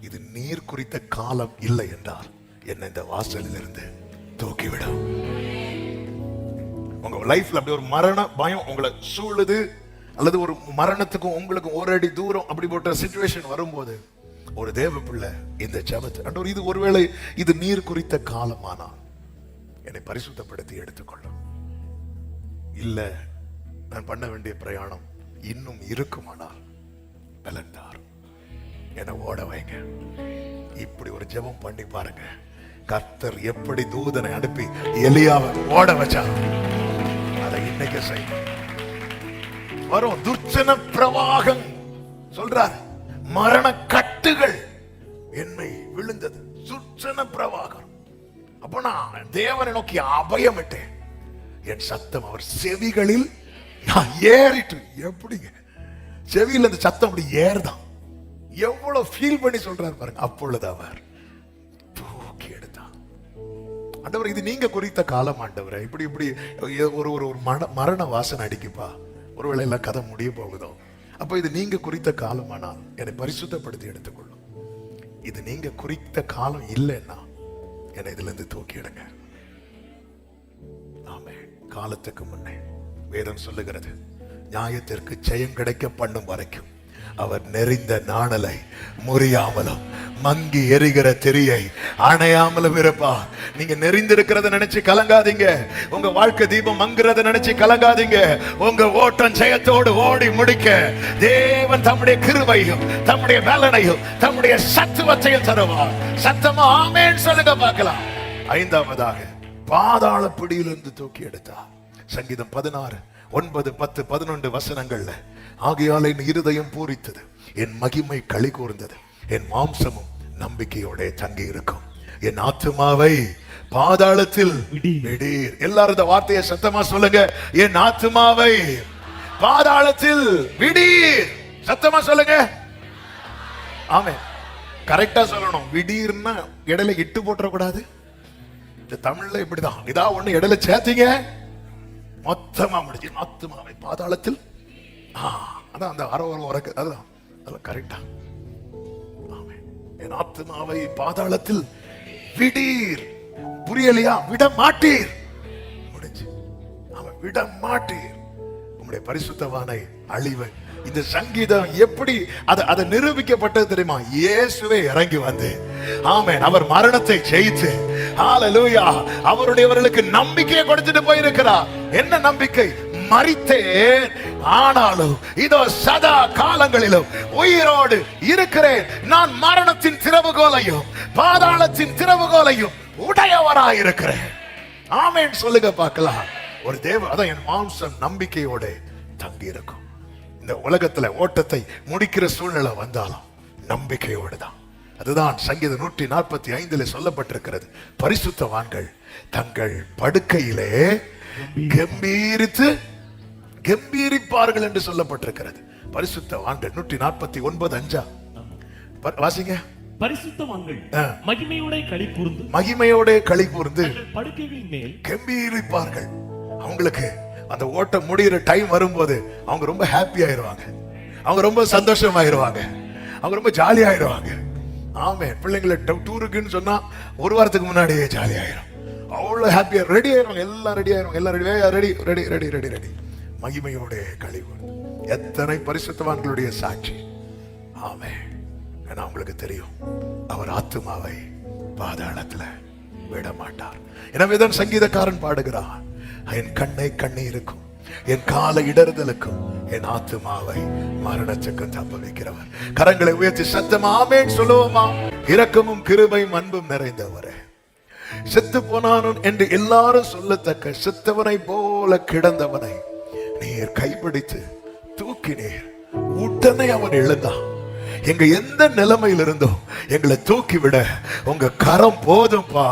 இது நீர் குறித்த காலம் இல்லை என்றால் என்னை இந்த வாசலில் இருந்து தூக்கிவிடும். உங்க லைஃப்ல அப்படி ஒரு மரண பயம் உங்களை சூழுது, அல்லது ஒரு மரணத்துக்கும் உங்களுக்கும் ஒரு அடி தூரம் அப்படிப்பட்ட சிச்சுவேஷன் வரும்போது ஒரு தேவ பிள்ளை இந்த ஜெபத்தை, ஆண்டவரே இது ஒருவேளை இது நீர் குறித்த காலமானால் என்னை பரிசுத்தப்படுத்தி எடுத்துக்கொள்ளும். இல்ல நான் பண்ண வேண்டிய பிரயாணம் இன்னும் இருக்குமானால் பலன் தாரும், என்னை ஓட வைங்க. இப்படி ஒரு ஜெபம் பண்ணி பாருங்க. கர்த்தர் எப்படி தூதனை அனுப்பி எலியாவை ஓட வச்சார், அதை இன்னைக்கு செய்யும். வரும் துர்ச்சன பிரவாகம் சொல்றார், மரண கட்டுகள் என்னை விழுந்தது, துர்ச்சன பிரவாகம். அப்ப நான் தேவனை நோக்கி அபயமிட்டேன், என் சத்தம் அவர் செவிகளில் நான் ஏறிட்டு. எப்படிங்க செவியில் அந்த சத்தம் அப்படி ஏறுதான், எவ்வளவு ஃபீல் பண்ணி சொல்றாரு பாருங்க. அப்பொழுது அவர் தூக்கி எடுத்தார். ஆண்டவர், இது நீங்க குறித்த காலம் ஆண்டவரே. இப்படி இப்படி ஒரு ஒரு மரண வாசனை அடிக்குப்பா, ஒருவேளை எல்லாம் கதை முடிய போகுதோ. அப்ப இது நீங்க குறித்த காலமானால் என்னை பரிசுத்தப்படுத்தி எடுத்துக்கொள்ளும். இது நீங்க குறித்த காலம் இல்லைன்னா என்னை இதுல இருந்து தூக்கி எடுங்க. ஆமே. காலத்துக்கு முன்னே வேதம் சொல்லுகிறது, நியாயத்திற்கு ஜெயம் கிடைக்க பண்ணும் வரைக்கும் அவர் நெறிந்த நாணலை முறியாமலும் மங்கி எரிகிற திரியை அணையாமலும் இருப்பார். நீங்க நெறிந்திருக்கிறத நினைச்சு கலங்காதீங்க. உங்க வாழ்க்கை தீபம் மங்குறத நினைச்சு கலங்காதீங்க. உங்க ஓட்டம் ஜெயத்தோடு ஓடி முடிக்க தேவன் தம்முடைய கிருபையும் தம்முடைய பலனையும் தம்முடைய சத்துவத்தையும் தருவார். சத்தமா ஆமென் சொல்லுங்க பார்க்கலாம். ஐந்தாவதாக பாதாள பிடியிலிருந்து தூக்கி எடுத்தார். சங்கீதம் 16 9 10 11 வசனங்கள்ல, ஆகையால் என் இருதயம் பூரித்தது, என் மகிமை களி கூர்ந்தது, என் மாம்சமும் நம்பிக்கையோட தங்கி இருக்கும், என் ஆத்துமாவை பாதாளத்தில் விடீர். எல்லாரும் இந்த வார்த்தையை சத்தமா சொல்லுங்க, என் ஆத்துமாவை பாதாளத்தில் விடீர். சத்தமா சொல்லுங்க. ஆமே, கரெக்டா சொல்லணும். விடீர்னா இடையில இட்டு போட்டுற கூடாது. இந்த தமிழ்ல இப்படிதான், இதா ஒண்ணு இடையில சேர்த்தீங்க மொத்தமா முடிச்சு. ஆத்துமாவை பாதாளத்தில், அதான் அந்த உறக்கு, அதுதான் அதெல்லாம் கரெக்டா. என் ஆத்துமாவை பாதாளத்தில் விடீர். புரியலையா? விட மாட்டீர். முடிஞ்சு. அவன் விட மாட்டீர். உங்களுடைய பரிசுத்தவானை அழிவை. இந்த சங்கீதம் எப்படி அதை நிரூபிக்கப்பட்டது தெரியுமா? இயேசுவே இறங்கி வந்து, ஆமென், அவர் மரணத்தை ஜெயித்து, ஹalleluya, அவருடையவர்களுக்கு நம்பிக்கையை கொடுத்துட்டு போயிருக்கிறார். என்ன நம்பிக்கை? மரித்தேன், ஆனாலும் இதோ சதா காலங்களிலும் உயிரோடு இருக்கிறேன். நான் மரணத்தின் திறவுகோலையும் பாதாளத்தின் திறவுகோலையும் உடையவராயிருக்கிறேன். ஆமென் சொல்லுங்க பார்க்கலாம். ஒரு தேவ, அதான் என் மாம்சம் நம்பிக்கையோட தங்கி இருக்கும். இந்த உலகத்துல ஓட்டத்தை முடிக்கிற சூழ்நிலை வந்தாலும் நம்பிக்கையோடு தான். அதுதான் சங்கீதம் 145 சொல்லப்பட்டிருக்கிறது. பரிசுத்தவான்கள் தங்கள் படுக்கையிலே கம்பீரிப்பார்கள் என்று சொல்லப்பட்டிருக்கிறது. பரிசுத்தவான்கள் 149:5 வாசிங்க. பரிசுத்தவான்கள் மகிமையோட களி கூர்ந்து படுக்கைகளின் மேல் கம்பீரிப்பார்கள். அவங்களுக்கு அந்த ஓட்டம் முடிகிற டைம் வரும்போது அவங்க ரொம்ப ஹாப்பி ஆயிருவாங்க, அவங்க ரொம்ப சந்தோஷமாயிருவாங்க, அவங்க ரொம்ப ஜாலி ஆயிடுவாங்க. ஆமே, பிள்ளைங்களை டூருக்குன்னு சொன்னா ஒரு வாரத்துக்கு முன்னாடியே ஜாலி ஆயிரும். அவ்வளவு ஹாப்பியா ரெடி ஆயிருவாங்க, எல்லாம் ரெடி ஆயிருவாங்க, எல்லாம் ready ready ready ready ready. மகிமையோட கழிவு. எத்தனை பரிசுத்தவான்களுடைய சாட்சி. ஆமே. ஏன்னா உங்களுக்கு தெரியும், அவர் ஆத்துமாவை பாதாளத்துல விட மாட்டார். எனவேதான் சங்கீதக்காரன் பாடுகிறார், என் கண்ணை கண்ணீருக்கும் என் கால இடறுதலுக்கும் என் ஆத்துமாவை மரணத்துக்கும் தப்ப வைக்கிறவர். கரங்களை உயர்த்தி சத்தமா ஆமென் சொல்லுவோமா? இரக்கமும் கிருபையும் அன்பும் நிறைந்தவரே, செத்து போனானும் என்று எல்லாரும் சொல்லத்தக்க செத்தவனை போல கிடந்தவனை நீர் கைப்பிடித்து தூக்கினீர். உடனே அவன் எழுந்தான். எங்க எந்த நிலைமையில் இருந்தோம் எங்களை தூக்கி விட உங்க கரம் போதும்பா,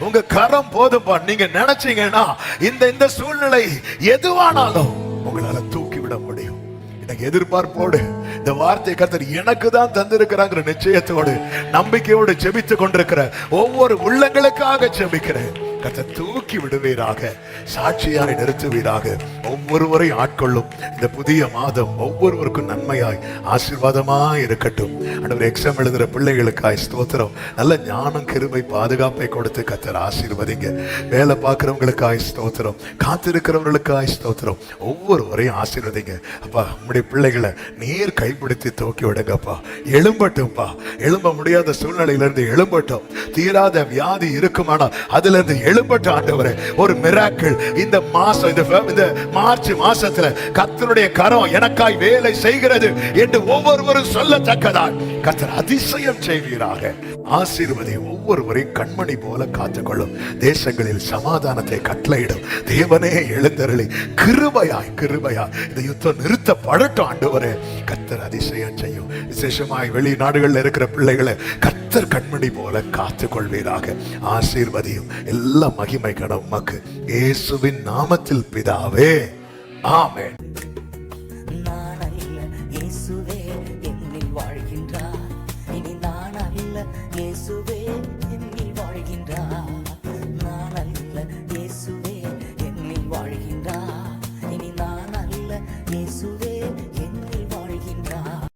உங்க கரம் போதும்பா. நீங்க நினைச்சீங்கன்னா இந்த சூழ்நிலை எதுவானாலும் உங்களால தூக்கி விட முடியும். எனக்கு எதிர்பார்ப்போடு இந்த வார்த்தை கர்த்தர் எனக்கு தான் தந்திருக்கிறாங்கிற நிச்சயத்தோடு நம்பிக்கையோடு ஜெபித்து கொண்டிருக்கிற ஒவ்வொரு உள்ளங்களுக்காக ஜெபிக்கிறேன். கர்த்தர் தூக்கி விடுவீராக, சாட்சியாய் நிறுத்துவீராக. ஒவ்வொருவரையும் ஆட்கொள்ளும் இந்த புதிய மாதம் ஒவ்வொருவருக்கும் நன்மையாய் ஆசீர்வாதமாய் இருக்கட்டும். ஆண்டவரே, எக்ஸாம் எழுதுற பிள்ளைகளுக்காய் ஸ்தோத்திரம். நல்ல ஞானம், கிருபை, பாதுகாப்பை கொடுத்து கர்த்தர் ஆசீர்வதிங்க. வேலை பார்க்கிறவங்களுக்காய் ஸ்தோத்திரம், காத்திருக்கிறவர்களுக்காய் ஸ்தோத்திரம். ஒவ்வொருவரையும் ஆசீர்வதிங்க. அப்பா, உங்களுடைய பிள்ளைகளை நீர் கைப்பிடித்து தூக்கி விடுங்கப்பா. எழும்பட்டும்பா. எழும்ப முடியாத சூழ்நிலையிலிருந்து எழும்பட்டும். தீராத வியாதி இருக்குமானா அதுல இருந்து எழுப்பட்ட ஆண்டவரே ஒரு மிராக்கிள் இந்த மாசம் இந்த மார்ச் மாசத்துல கர்த்தருடைய கரம் எனக்காய் வேலை செய்கிறது என்று ஒவ்வொருவரும் சொல்லத்தக்கதாய் கர்த்தர் அதிசயம் செய்வீராக. ஆசீர்வதி ஒவ்வொருவரையும் கண்மணி போல காத்துக்கொள்ளும். தேசங்களில் சமாதானத்தை கட்டளையிடும் தேவனே எழுந்தருளி கிருபையாய் இந்த யுத்தம் நிறுத்தப்படட்டும் ஆண்டவரே. கர்த்தர் அதிசயம் செய்யும். விசேஷமாய் வெளிநாடுகளில் இருக்கிற பிள்ளைகளை கர்த்தர் கண்மணி போல காத்துக் கொள்வீராக. ஆசீர்வதியும். எல்லா மகிமை கனம் உமக்கு இயேசுவின் நாமத்தில் பிதாவே, ஆமென். நான் அல்ல இயேசுவே என்னில் வாழ்கின்றார், இனி நான் அல்ல இயேசுவே